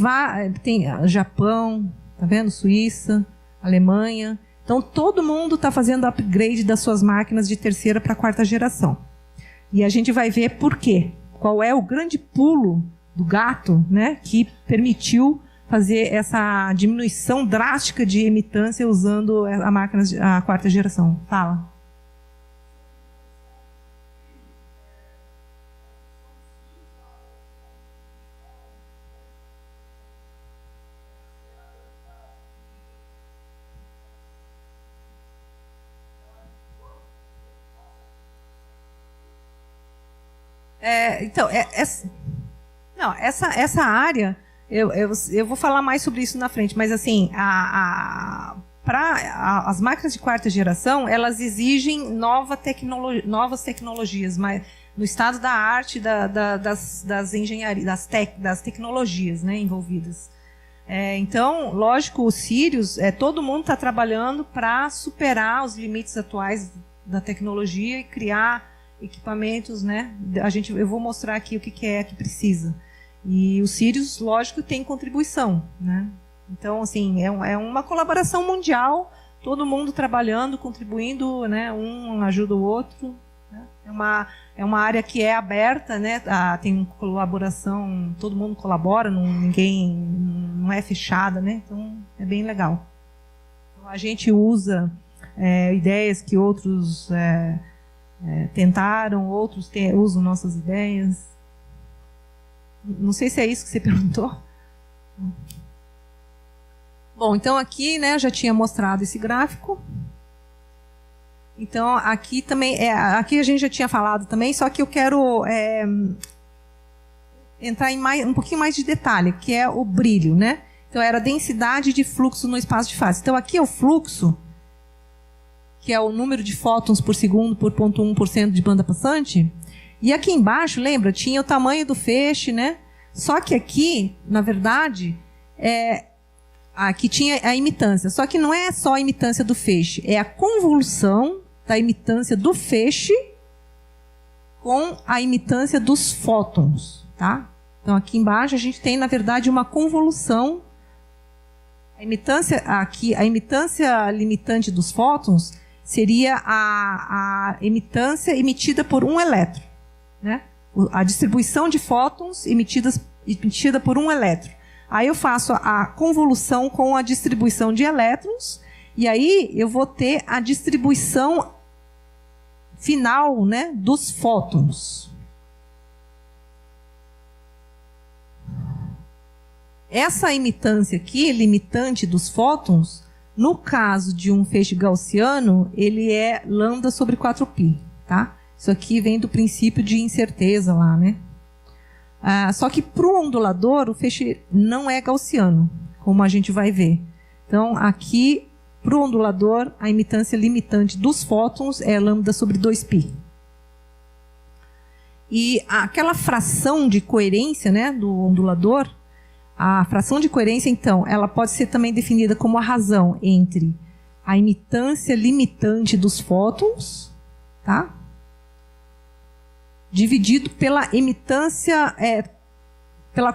Japão, tá vendo? Suíça, Alemanha. Então todo mundo está fazendo upgrade das suas máquinas de terceira para quarta geração. E a gente vai ver por quê. Qual é o grande pulo do gato, né, que permitiu fazer essa diminuição drástica de emitância usando a quarta geração. Fala. Então, essa área, eu vou falar mais sobre isso na frente, mas assim, as máquinas de quarta geração, elas exigem novas tecnologias, mas no estado da arte, das engenharias, das tecnologias, né, envolvidas. Então, lógico, o Sirius, todo mundo está trabalhando para superar os limites atuais da tecnologia e criar equipamentos, né? Eu vou mostrar aqui o que é que precisa. E o Sirius, lógico, tem contribuição, né? Então, assim, é uma colaboração mundial, todo mundo trabalhando, contribuindo, né? Um ajuda o outro. Né? É uma área que é aberta, né? Tem colaboração, todo mundo colabora, ninguém não é fechada, né? Então, é bem legal. Então, a gente usa ideias que outros tentaram, outros usam nossas ideias. Não sei se é isso que você perguntou. Bom, então aqui, né, já tinha mostrado esse gráfico. Então aqui também, aqui a gente já tinha falado também, só que eu quero entrar em um pouquinho mais de detalhe, que é o brilho, né? Então era a densidade de fluxo no espaço de fase. Então aqui é o fluxo, que é o número de fótons por segundo por 0,1% de banda passante. E aqui embaixo, lembra, tinha o tamanho do feixe, né? Só que aqui, na verdade, aqui tinha a imitância. Só que não é só a imitância do feixe, é a convolução da imitância do feixe com a imitância dos fótons, tá? Então aqui embaixo a gente tem, na verdade, uma convolução. A imitância limitante dos fótons seria a imitância emitida por um elétron, né? A distribuição de fótons emitida por um elétron. Aí eu faço a convolução com a distribuição de elétrons, e aí eu vou ter a distribuição final, né, dos fótons. Essa imitância aqui, limitante dos fótons, no caso de um feixe gaussiano, ele é lambda sobre 4π, tá? Isso aqui vem do princípio de incerteza lá, né? Só que para o ondulador, o feixe não é gaussiano, como a gente vai ver. Então, aqui, para o ondulador, a imitância limitante dos fótons é lambda sobre 2π. E aquela fração de coerência, né, do ondulador, A fração de coerência, então, ela pode ser também definida como a razão entre a imitância limitante dos fótons, tá? Dividido pela imitância, pela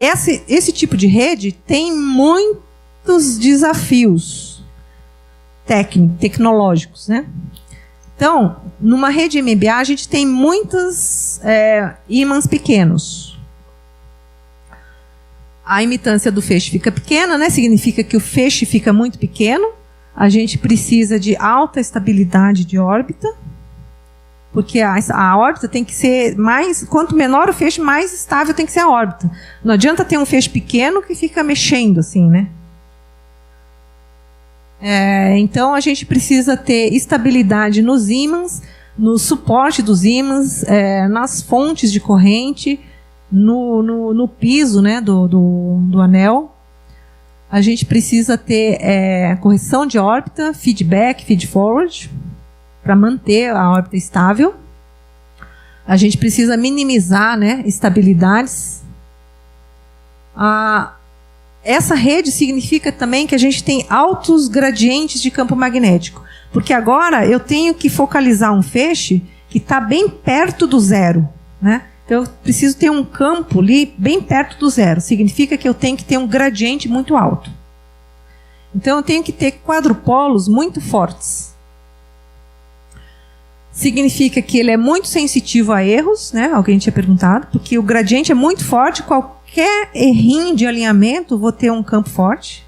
esse tipo de rede tem muitos desafios tecnológicos, né? Então, numa rede MBA, a gente tem muitos ímãs pequenos. A imitância do feixe fica pequena, né? Significa que o feixe fica muito pequeno. A gente precisa de alta estabilidade de órbita, porque a órbita tem que ser mais... Quanto menor o feixe, mais estável tem que ser a órbita. Não adianta ter um feixe pequeno que fica mexendo assim, né? Então, a gente precisa ter estabilidade nos ímãs, no suporte dos ímãs, nas fontes de corrente, no piso, né, do anel. A gente precisa ter correção de órbita, feedback, feed-forward, para manter a órbita estável. A gente precisa minimizar, né, estabilidades. Essa rede significa também que a gente tem altos gradientes de campo magnético. Porque agora eu tenho que focalizar um feixe que está bem perto do zero, né? Então, eu preciso ter um campo ali bem perto do zero. Significa que eu tenho que ter um gradiente muito alto. Então, eu tenho que ter quadrupolos muito fortes. Significa que ele é muito sensitivo a erros, né? Alguém tinha perguntado, porque o gradiente é muito forte, qualquer errinho de alinhamento, vou ter um campo forte.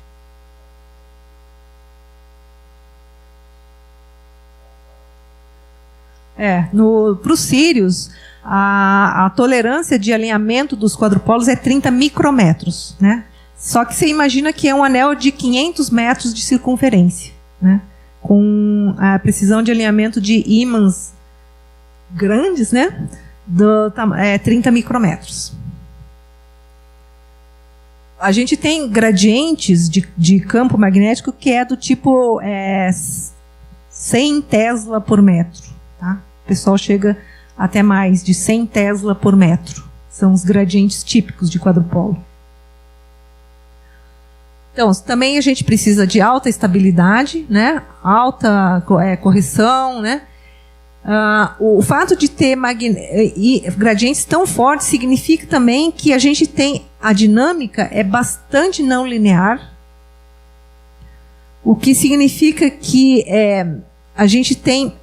Para os Sirius, a tolerância de alinhamento dos quadrupolos é 30 micrômetros, né? Só que você imagina que é um anel de 500 metros de circunferência, né? Com a precisão de alinhamento de ímãs grandes, né? 30 micrômetros. A gente tem gradientes de campo magnético que é do tipo 100 Tesla por metro. Tá? O pessoal chega até mais de 100 Tesla por metro. São os gradientes típicos de quadrupolo. Então, também a gente precisa de alta estabilidade, né? Alta correção, né? O fato de ter gradientes tão fortes significa também que a gente tem a dinâmica é bastante não linear, o que significa que a gente tem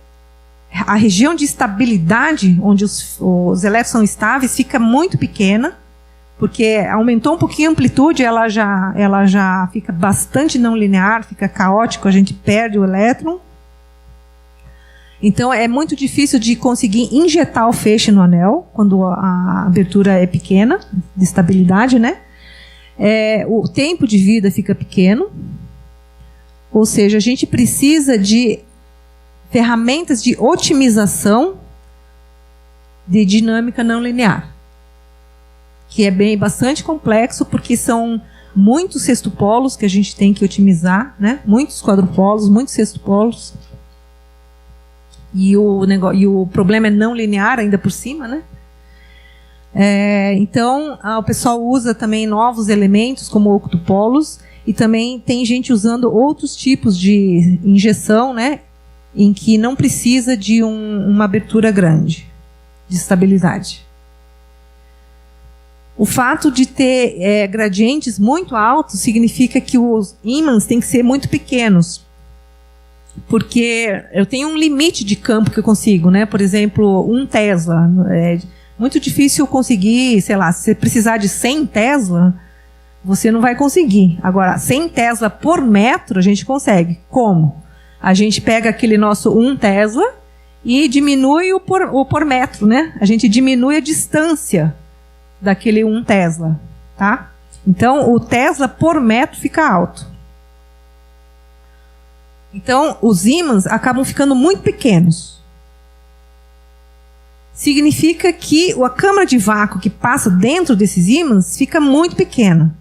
a região de estabilidade, onde os elétrons são estáveis, fica muito pequena, porque aumentou um pouquinho a amplitude, ela já fica bastante não linear, fica caótico, a gente perde o elétron. Então, é muito difícil de conseguir injetar o feixe no anel, quando a abertura é pequena, de estabilidade, né? O tempo de vida fica pequeno, ou seja, a gente precisa de ferramentas de otimização de dinâmica não linear, que é bastante complexo, porque são muitos sextupolos que a gente tem que otimizar, né? Muitos quadrupolos, muitos sextupolos. E o problema é não linear ainda por cima, né? Então, o pessoal usa também novos elementos, como octupolos, e também tem gente usando outros tipos de injeção, né? Em que não precisa de uma abertura grande de estabilidade. O fato de ter gradientes muito altos significa que os ímãs têm que ser muito pequenos, porque eu tenho um limite de campo que eu consigo, né? Por exemplo, 1 Tesla. É muito difícil conseguir, sei lá, se você precisar de 100 Tesla, você não vai conseguir. Agora, 100 Tesla por metro a gente consegue. Como? A gente pega aquele nosso 1 Tesla e diminui o por metro, né? A gente diminui a distância daquele 1 Tesla, tá? Então, o Tesla por metro fica alto. Então, os ímãs acabam ficando muito pequenos. Significa que a câmara de vácuo que passa dentro desses ímãs fica muito pequena.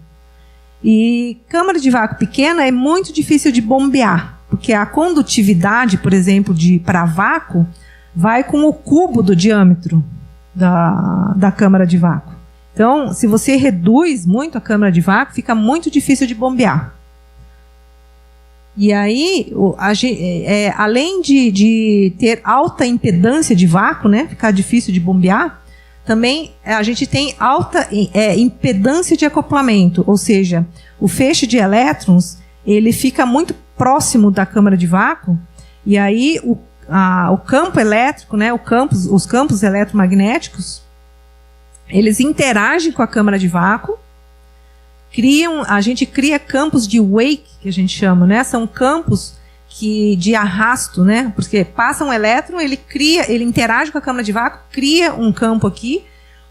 E câmara de vácuo pequena é muito difícil de bombear, porque a condutividade, por exemplo, para vácuo, vai com o cubo do diâmetro da câmara de vácuo. Então, se você reduz muito a câmara de vácuo, fica muito difícil de bombear. E aí, além de ter alta impedância de vácuo, né, ficar difícil de bombear, também a gente tem alta impedância de acoplamento, ou seja, o feixe de elétrons ele fica muito próximo da câmara de vácuo, e aí o campo elétrico, né, os campos eletromagnéticos, eles interagem com a câmara de vácuo, a gente cria campos de wake, que a gente chama, né, são campos de arrasto, né, porque passa um elétron, ele interage com a câmara de vácuo, cria um campo aqui,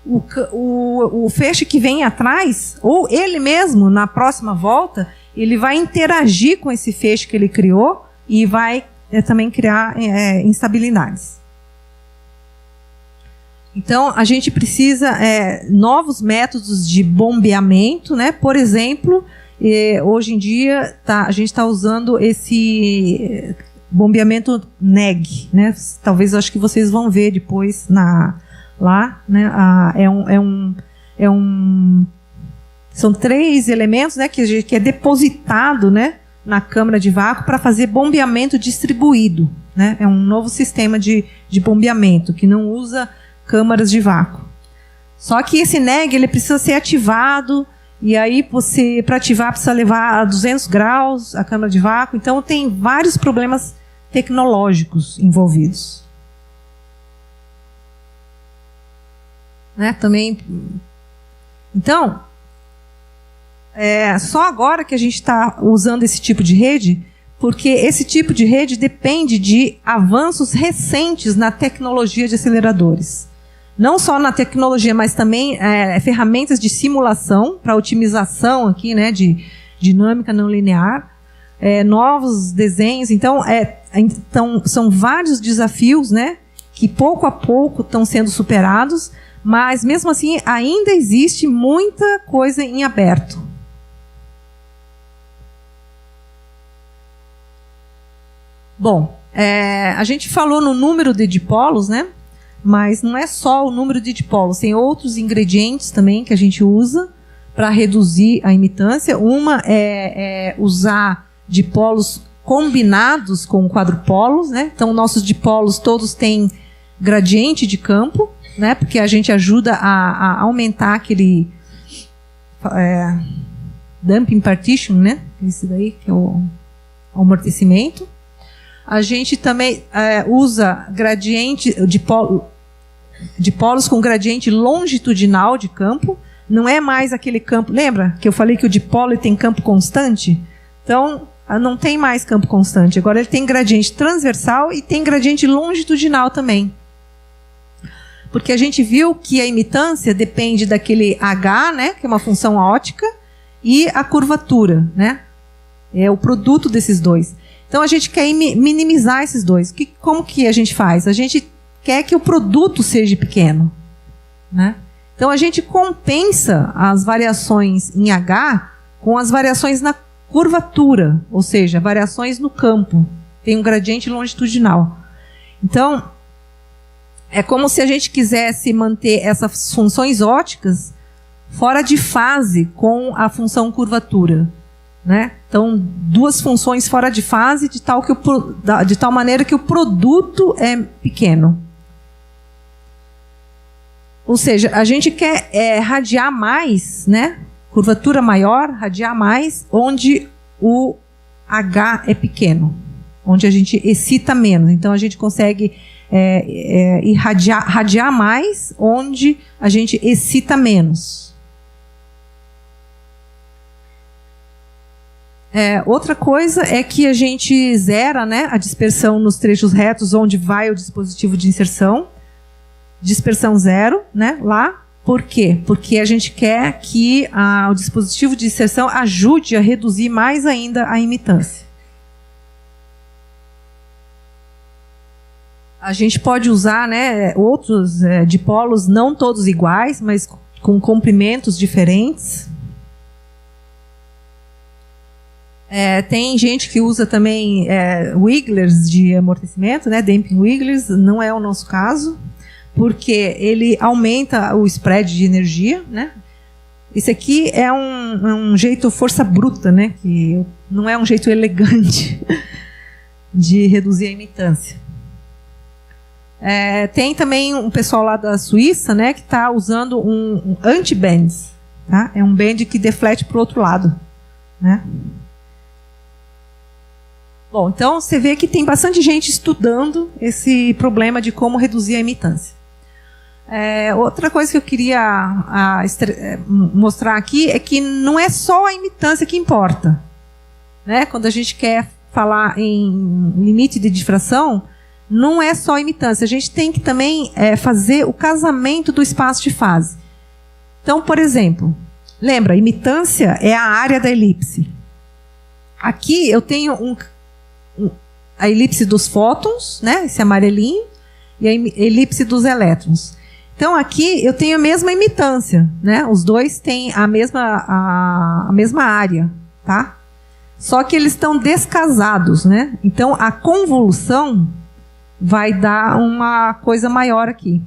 o feixe que vem atrás, ou ele mesmo, na próxima volta, ele vai interagir com esse feixe que ele criou e vai também criar instabilidades. Então, a gente precisa novos métodos de bombeamento, né? Por exemplo, hoje em dia a gente está usando esse bombeamento NEG, né? Talvez acho que vocês vão ver depois lá, né? São 3 elementos, né, que é depositado, né, na câmara de vácuo para fazer bombeamento distribuído, né? É um novo sistema de bombeamento que não usa câmaras de vácuo. Só que esse NEG ele precisa ser ativado, e aí para ativar precisa levar a 200 graus a câmara de vácuo. Então tem vários problemas tecnológicos envolvidos, né? Também. Então, só agora que a gente está usando esse tipo de rede, porque esse tipo de rede depende de avanços recentes na tecnologia de aceleradores. Não só na tecnologia, mas também ferramentas de simulação para otimização aqui, né, de dinâmica não linear, novos desenhos. Então, são vários desafios, né, que pouco a pouco estão sendo superados, mas mesmo assim ainda existe muita coisa em aberto. Bom, a gente falou no número de dipolos, né? Mas não é só o número de dipolos, tem outros ingredientes também que a gente usa para reduzir a imitância. Uma é usar dipolos combinados com quadrupolos, né? Então, nossos dipolos todos têm gradiente de campo, né? Porque a gente ajuda a aumentar aquele damping partition, né? Esse daí que é o amortecimento. A gente também usa gradiente dipolos com gradiente longitudinal de campo. Não é mais aquele campo... Lembra que eu falei que o dipolo tem campo constante? Então, não tem mais campo constante. Agora ele tem gradiente transversal e tem gradiente longitudinal também. Porque a gente viu que a imitância depende daquele H, né, que é uma função ótica, e a curvatura, né? É o produto desses dois. Então, a gente quer minimizar esses dois. Como que a gente faz? A gente quer que o produto seja pequeno, né? Então, a gente compensa as variações em H com as variações na curvatura, ou seja, variações no campo. Tem um gradiente longitudinal. Então, é como se a gente quisesse manter essas funções óticas fora de fase com a função curvatura, né? Então, 2 funções fora de fase de tal maneira que o produto é pequeno. Ou seja, a gente quer radiar mais, né? Curvatura maior, radiar mais, onde o H é pequeno, onde a gente excita menos. Então, a gente consegue radiar mais, onde a gente excita menos. Outra coisa é que a gente zera, né, a dispersão nos trechos retos onde vai o dispositivo de inserção. Dispersão zero, né, lá. Por quê? Porque a gente quer que o dispositivo de inserção ajude a reduzir mais ainda a imitância. A gente pode usar, né, outros dipolos, não todos iguais, mas com comprimentos diferentes. Tem gente que usa também wigglers de amortecimento, né, damping wigglers, não é o nosso caso, porque ele aumenta o spread de energia, né? Isso aqui é um jeito força bruta, né, que não é um jeito elegante de reduzir a imitância. Tem também um pessoal lá da Suíça, né, que está usando um anti-bend. Tá? É um bend que deflete para o outro lado. Né? Bom, então você vê que tem bastante gente estudando esse problema de como reduzir a imitância. Outra coisa que eu queria mostrar aqui é que não é só a imitância que importa. Né? Quando a gente quer falar em limite de difração, não é só a imitância. A gente tem que também fazer o casamento do espaço de fase. Então, por exemplo, lembra, a imitância é a área da elipse. Aqui eu tenho a elipse dos fótons, né, esse amarelinho, e a elipse dos elétrons. Então, aqui eu tenho a mesma imitância, né? Os dois têm a mesma área, tá? Só que eles estão descasados, né? Então, a convolução vai dar uma coisa maior aqui.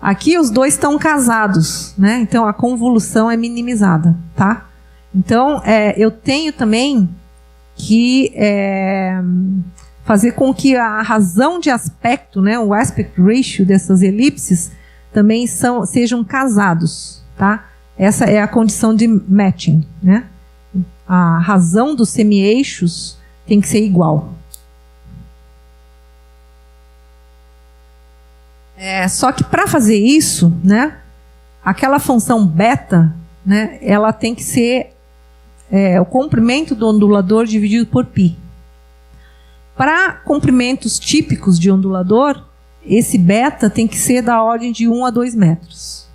Aqui os dois estão casados, né? Então, a convolução é minimizada, tá? Então, eu tenho também que fazer com que a razão de aspecto, né, o aspect ratio dessas elipses, também sejam casados, tá? Essa é a condição de matching, né? A razão dos semi-eixos tem que ser igual. Só que para fazer isso, né, aquela função beta, né, ela tem que ser o comprimento do ondulador dividido por π. Para comprimentos típicos de ondulador, esse beta tem que ser da ordem de 1 a 2 metros.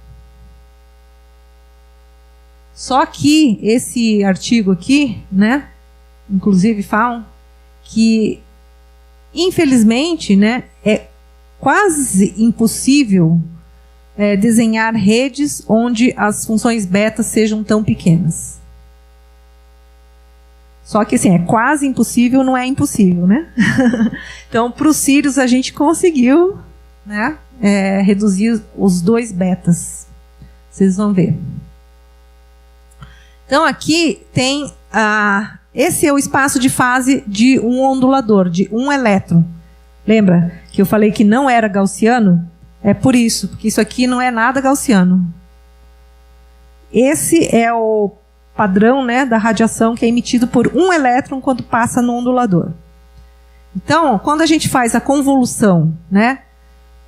Só que esse artigo aqui, né, inclusive falam que, infelizmente, né, é quase impossível desenhar redes onde as funções beta sejam tão pequenas. Só que assim, é quase impossível, não é impossível, né? Então, para os Sirius a gente conseguiu, né, reduzir os 2 betas. Vocês vão ver. Então, aqui tem... esse é o espaço de fase de um ondulador, de um elétron. Lembra que eu falei que não era gaussiano? É por isso, porque isso aqui não é nada gaussiano. Esse é o padrão, né, da radiação que é emitido por um elétron quando passa no ondulador. Então, quando a gente faz a convolução, né,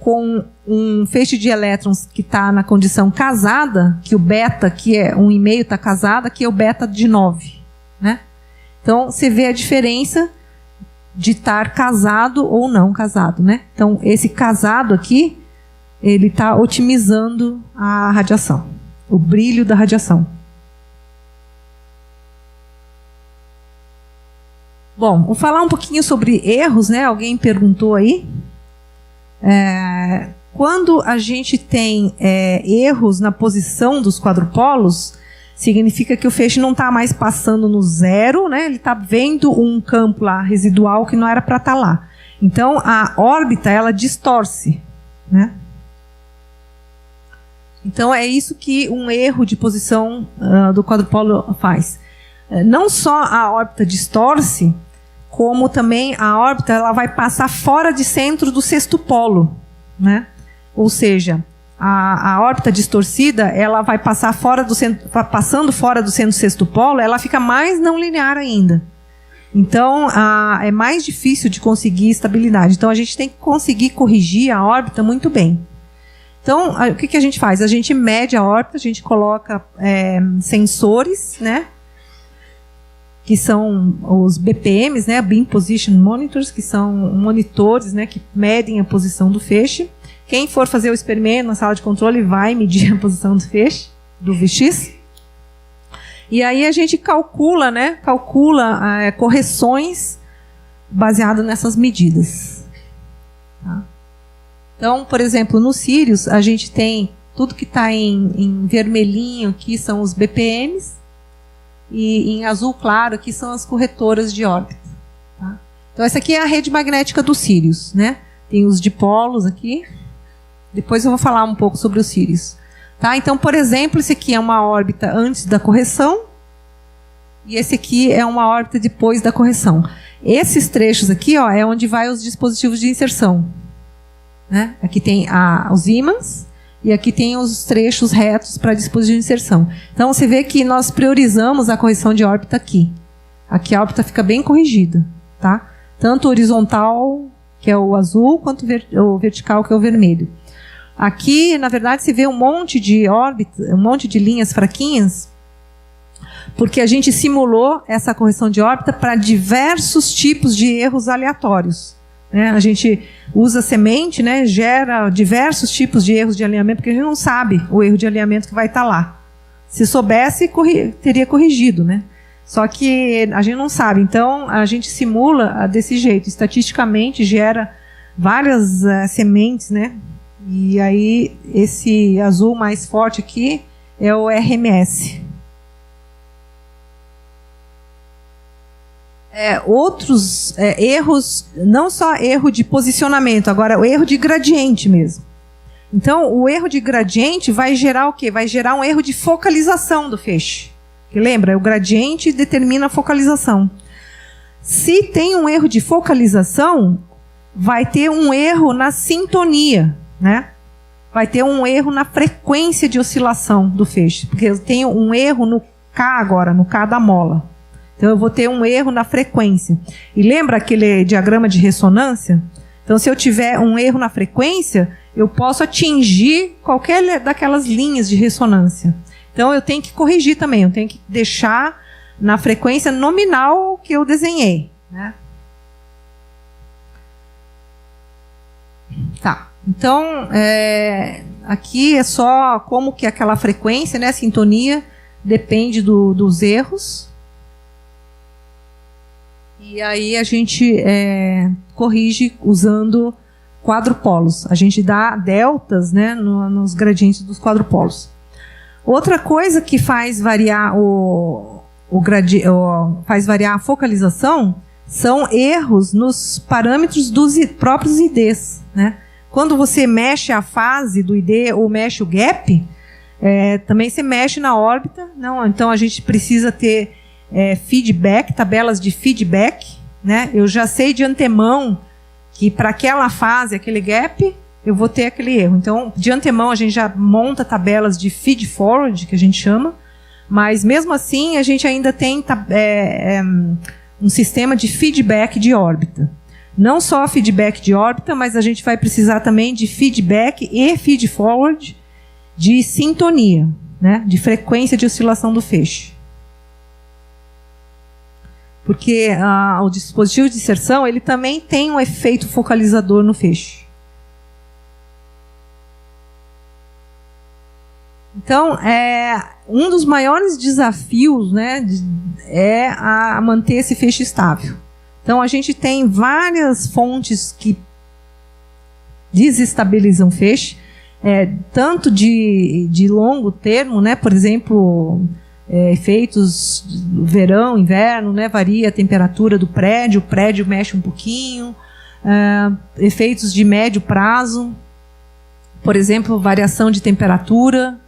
com um feixe de elétrons que está na condição casada, que o beta, que é 1,5, está casado, aqui é o beta de 9. Né? Então, você vê a diferença de estar casado ou não casado. Né? Então, esse casado aqui, ele está otimizando a radiação, o brilho da radiação. Bom, vou falar um pouquinho sobre erros, né? Alguém perguntou aí. Quando a gente tem erros na posição dos quadrupolos, significa que o feixe não está mais passando no zero, né? Ele está vendo um campo lá residual que não era para estar lá. Então, a órbita, ela distorce, né? Então, é isso que um erro de posição do quadrupolo faz. Não só a órbita distorce, como também a órbita ela vai passar fora de centro do sexto polo, né? Ou seja, a órbita distorcida ela vai passar passando fora do centro do sexto polo, ela fica mais não linear ainda. Então, é mais difícil de conseguir estabilidade. Então, a gente tem que conseguir corrigir a órbita muito bem. Então, o que a gente faz? A gente mede a órbita, a gente coloca sensores, né? Que são os BPMs, né, Beam Position Monitors, que são monitores, né, que medem a posição do feixe. Quem for fazer o experimento na sala de controle vai medir a posição do feixe, do VX. E aí a gente calcula, né, correções baseadas nessas medidas. Tá? Então, por exemplo, no Sirius, a gente tem tudo que está em vermelhinho, que são os BPMs, e em azul claro aqui são as corretoras de órbita. Tá? Então essa aqui é a rede magnética do Sirius, né? Tem os dipolos aqui. Depois eu vou falar um pouco sobre o Sirius. Tá? Então, por exemplo, esse aqui é uma órbita antes da correção e esse aqui é uma órbita depois da correção. Esses trechos aqui, ó, é onde vai os dispositivos de inserção. né? Aqui tem os ímãs e aqui tem os trechos retos para dispositivo de inserção. Então, você vê que nós priorizamos a correção de órbita aqui. Aqui a órbita fica bem corrigida, tá? Tanto horizontal, que é o azul, quanto o vertical, que é o vermelho. Aqui, na verdade, se vê um monte de órbita, um monte de linhas fraquinhas, porque a gente simulou essa correção de órbita para diversos tipos de erros aleatórios, né? A gente usa semente, né, gera diversos tipos de erros de alinhamento, porque a gente não sabe o erro de alinhamento que vai estar lá. Se soubesse, teria corrigido, né? Só que a gente não sabe, então a gente simula desse jeito, estatisticamente gera várias sementes, né? E aí esse azul mais forte aqui é o RMS. Outros erros, não só erro de posicionamento, agora o erro de gradiente mesmo. Então, o erro de gradiente vai gerar o quê? Vai gerar um erro de focalização do feixe. Que lembra? O gradiente determina a focalização. Se tem um erro de focalização, vai ter um erro na sintonia, né? Vai ter um erro na frequência de oscilação do feixe. Porque eu tenho um erro no K agora, no K da mola. Então, eu vou ter um erro na frequência. E lembra aquele diagrama de ressonância? Então, se eu tiver um erro na frequência, eu posso atingir qualquer daquelas linhas de ressonância. Então, eu tenho que corrigir também. Eu tenho que deixar na frequência nominal que eu desenhei, né? Tá. Então, aqui é só como que aquela frequência, né, a sintonia, depende dos erros. E aí a gente corrige usando quadrupolos. A gente dá deltas, né, nos gradientes dos quadrupolos. Outra coisa que faz variar faz variar a focalização são erros nos parâmetros dos próprios IDs, né? Quando você mexe a fase do ID ou mexe o gap, também você mexe na órbita. Não, então a gente precisa ter feedback, tabelas de feedback, né? Eu já sei de antemão que para aquela fase, aquele gap, eu vou ter aquele erro. Então, de antemão, a gente já monta tabelas de feed forward, que a gente chama, mas mesmo assim a gente ainda tem um sistema de feedback de órbita. Não só feedback de órbita, mas a gente vai precisar também de feedback e feed forward de sintonia, né? De frequência de oscilação do feixe. Porque o dispositivo de inserção ele também tem um efeito focalizador no feixe. Então, um dos maiores desafios, né, é a manter esse feixe estável. Então, a gente tem várias fontes que desestabilizam o feixe, tanto de longo termo, né, por exemplo, efeitos do verão, inverno, né, varia a temperatura do prédio, o prédio mexe um pouquinho, efeitos de médio prazo, por exemplo, variação de temperatura,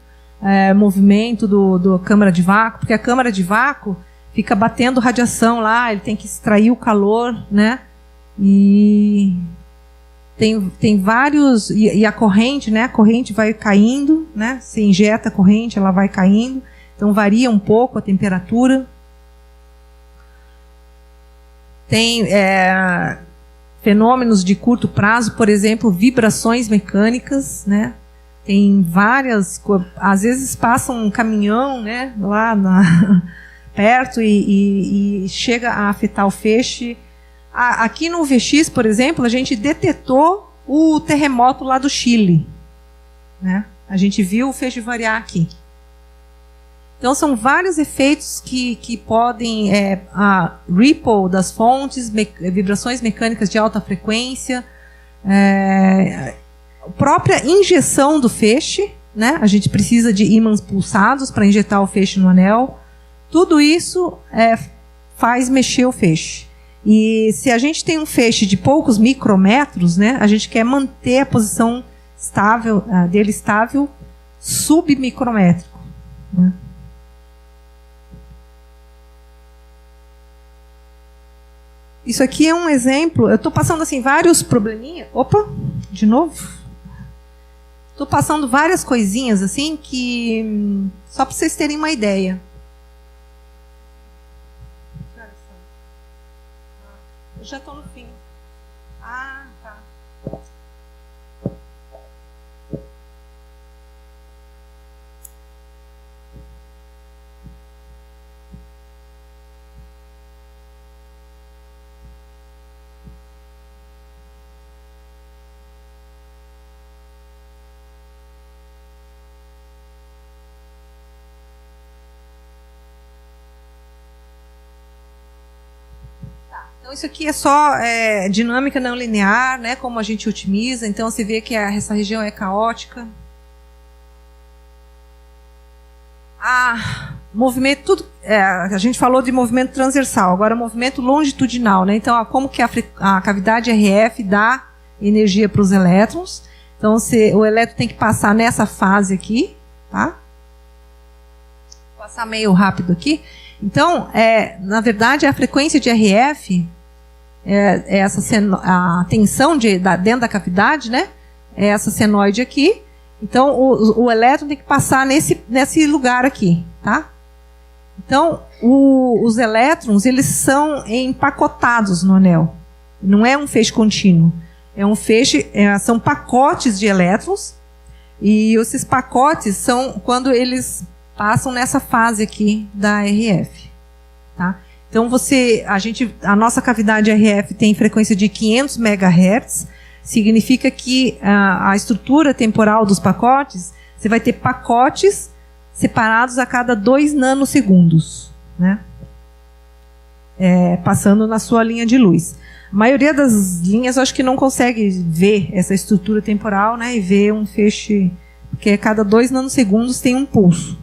movimento da câmara de vácuo, porque a câmara de vácuo fica batendo radiação lá, ele tem que extrair o calor, né? E tem vários... E a corrente, né? A corrente vai caindo, né? Se injeta a corrente, ela vai caindo. Então, varia um pouco a temperatura. Tem fenômenos de curto prazo, por exemplo, vibrações mecânicas, né? Tem várias... Às vezes passa um caminhão, né? Lá perto e chega a afetar o feixe. Aqui no VX, por exemplo, a gente detetou o terremoto lá do Chile, né? A gente viu o feixe variar aqui. Então, são vários efeitos que podem... a ripple das fontes, vibrações mecânicas de alta frequência, a própria injeção do feixe, né? A gente precisa de ímãs pulsados para injetar o feixe no anel. Tudo isso faz mexer o feixe. E se a gente tem um feixe de poucos micrômetros, né, a gente quer manter a posição dele estável submicrométrico, né? Isso aqui é um exemplo. Eu estou passando assim vários probleminhas. Opa, de novo. Estou passando várias coisinhas assim que só para vocês terem uma ideia. Eu já estou no fim. Ah, tá. Então, isso aqui é só dinâmica não linear, né, como a gente otimiza. Então, você vê que essa região é caótica. Movimento, tudo, a gente falou de movimento transversal, agora movimento longitudinal. Né? Então, como que a cavidade RF dá energia para os elétrons. Então, o elétron tem que passar nessa fase aqui. Tá? Vou passar meio rápido aqui. Então, na verdade, a frequência de RF, a tensão dentro da cavidade, né? É essa senoide aqui. Então, o elétron tem que passar nesse lugar aqui. Tá? Então, os elétrons, eles são empacotados no anel. Não é um feixe contínuo. É um feixe, são pacotes de elétrons. E esses pacotes são quando eles passam nessa fase aqui da RF. Tá? Então, a nossa cavidade RF tem frequência de 500 MHz, significa que a estrutura temporal dos pacotes, você vai ter pacotes separados a cada 2 nanosegundos, né? Passando na sua linha de luz. A maioria das linhas, eu acho que não consegue ver essa estrutura temporal, né? E ver um feixe, porque a cada 2 nanosegundos tem um pulso.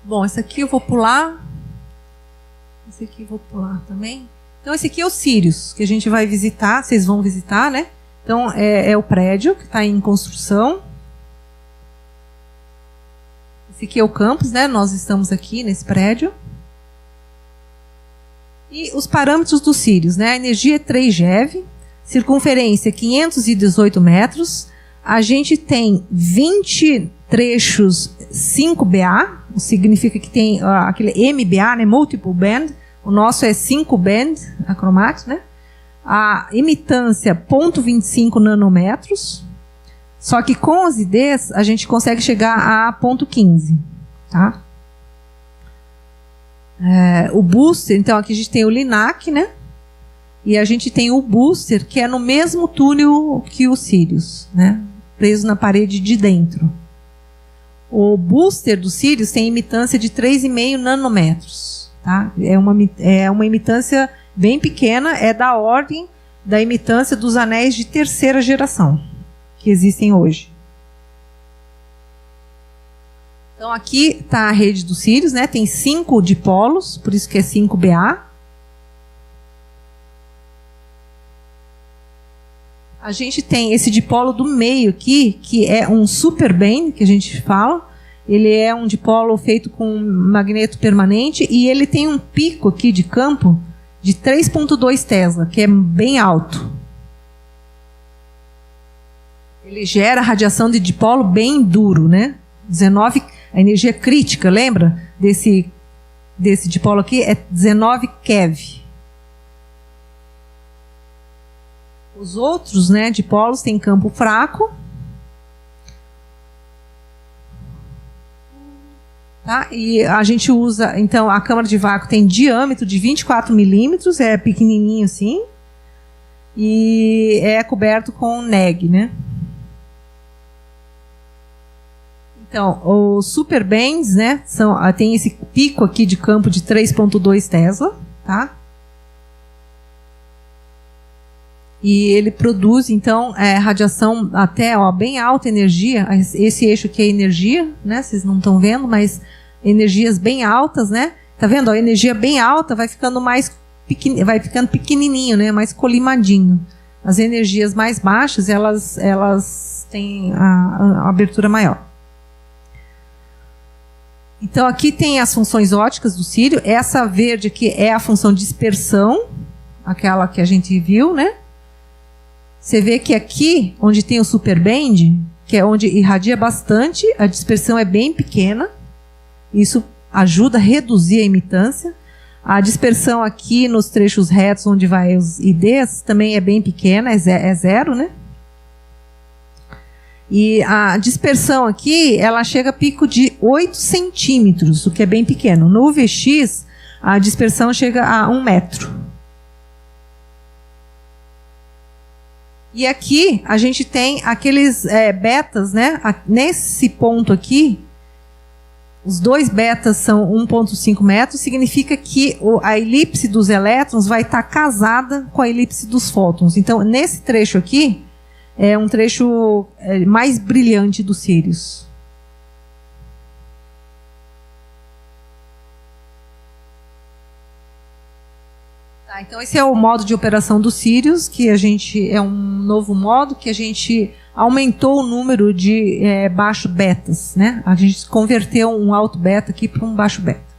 Bom, esse aqui eu vou pular. Esse aqui eu vou pular também. Então, esse aqui é o Sirius, que a gente vai visitar, vocês vão visitar, né? Então, é o prédio que está em construção. Esse aqui é o campus, né? Nós estamos aqui nesse prédio. E os parâmetros do Sirius, né? A energia é 3 GeV, circunferência 518 metros. A gente tem 20 trechos 5BA, significa que tem aquele MBA, né, multiple band. O nosso é 5 band, achromatic, né? A imitância 0,25 nanômetros. Só que com os IDs a gente consegue chegar a 0,15, tá? O booster, então aqui a gente tem o LINAC, né? E a gente tem o booster, que é no mesmo túnel que o Sirius, né? Preso na parede de dentro. O booster do Sirius tem imitância de 3,5 nanômetros. Tá? É uma imitância bem pequena, é da ordem da imitância dos anéis de terceira geração que existem hoje. Então aqui está a rede do Sirius, né? Tem 5 dipolos, por isso que é 5BA. A gente tem esse dipolo do meio aqui, que é um superband, que a gente fala. Ele é um dipolo feito com magneto permanente e ele tem um pico aqui de campo de 3,2 Tesla, que é bem alto. Ele gera radiação de dipolo bem duro, né? 19, a energia crítica, lembra? Desse dipolo aqui é 19 keV. Os outros, né, dipolos têm campo fraco. Tá? E a gente usa, então, a câmara de vácuo tem diâmetro de 24 milímetros, é pequenininho assim, e é coberto com neg, né? Então, os superbands, né, tem esse pico aqui de campo de 3,2 Tesla, tá? E ele produz, então, radiação até bem alta energia. Esse eixo aqui é energia, né? Vocês não estão vendo, mas energias bem altas, né? Tá vendo? A energia bem alta vai ficando pequenininho, né? Mais colimadinho. As energias mais baixas, elas têm a abertura maior. Então, aqui tem as funções ópticas do cílio. Essa verde aqui é a função de dispersão, aquela que a gente viu, né? Você vê que aqui, onde tem o superband, que é onde irradia bastante, a dispersão é bem pequena. Isso ajuda a reduzir a imitância. A dispersão aqui nos trechos retos, onde vai os IDs, também é bem pequena, é zero, né? E a dispersão aqui, ela chega a pico de 8 centímetros, o que é bem pequeno. No UVX, a dispersão chega a 1 metro. E aqui, a gente tem aqueles betas, né? Nesse ponto aqui, os dois betas são 1,5 metros, significa que a elipse dos elétrons vai estar casada com a elipse dos fótons. Então, nesse trecho aqui, é um trecho mais brilhante do Sirius. Tá, então esse é o modo de operação do Sirius, que a gente é um novo modo que a gente aumentou o número de baixo betas, né? A gente converteu um alto beta aqui para um baixo beta.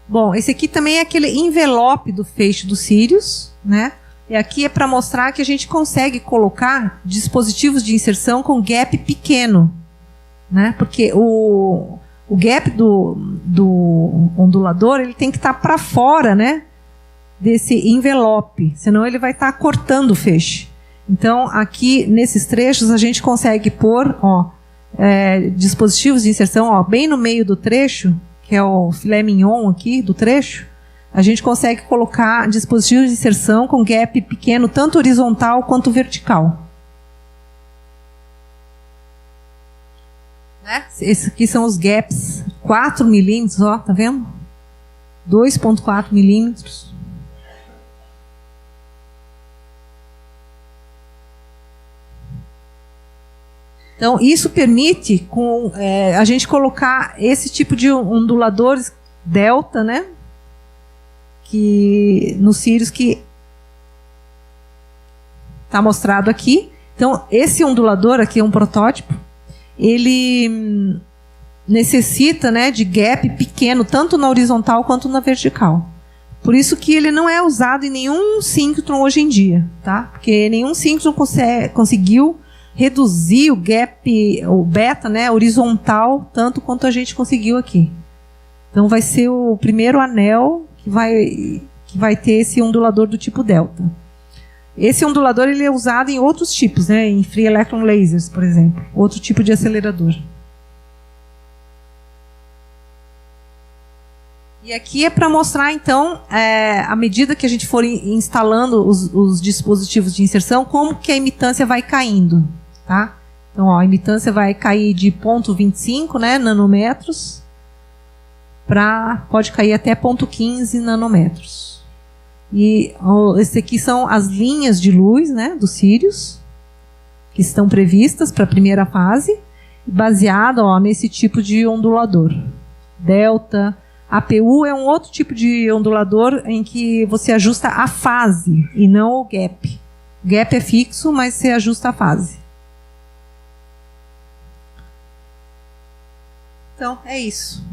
Bom, esse aqui também é aquele envelope do feixe do Sirius, né? E aqui é para mostrar que a gente consegue colocar dispositivos de inserção com gap pequeno, né? Porque o gap do ondulador ele tem que estar para fora, né? Desse envelope, senão ele vai estar cortando o feixe. Então, aqui nesses trechos a gente consegue pôr, dispositivos de inserção, bem no meio do trecho, que é o filé mignon aqui do trecho, a gente consegue colocar dispositivos de inserção com gap pequeno, tanto horizontal quanto vertical. Né? Esses aqui são os gaps, 4 milímetros, ó, tá vendo? 2,4 milímetros. Então, isso permite a gente colocar esse tipo de onduladores delta, né? Que nos Sirius que está mostrado aqui. Então, esse ondulador aqui é um protótipo. Ele necessita, né, de gap pequeno, tanto na horizontal quanto na vertical. Por isso que ele não é usado em nenhum síncrotron hoje em dia, tá? Porque nenhum síncrotron conseguiu reduzir o gap, o beta, né, horizontal, tanto quanto a gente conseguiu aqui. Então vai ser o primeiro anel que vai ter esse ondulador do tipo delta. Esse ondulador ele é usado em outros tipos, né, em free electron lasers, por exemplo, outro tipo de acelerador. E aqui é para mostrar, então, à medida que a gente for instalando os dispositivos de inserção, como que a imitância vai caindo. Tá? Então, a imitância vai cair de 0,25, né, nanômetros, pode cair até 0,15 nanômetros. E esse aqui são as linhas de luz, né, do Sirius, que estão previstas para a primeira fase, baseado nesse tipo de ondulador. Delta. APU é um outro tipo de ondulador em que você ajusta a fase e não o gap. O gap é fixo, mas você ajusta a fase. Então, é isso.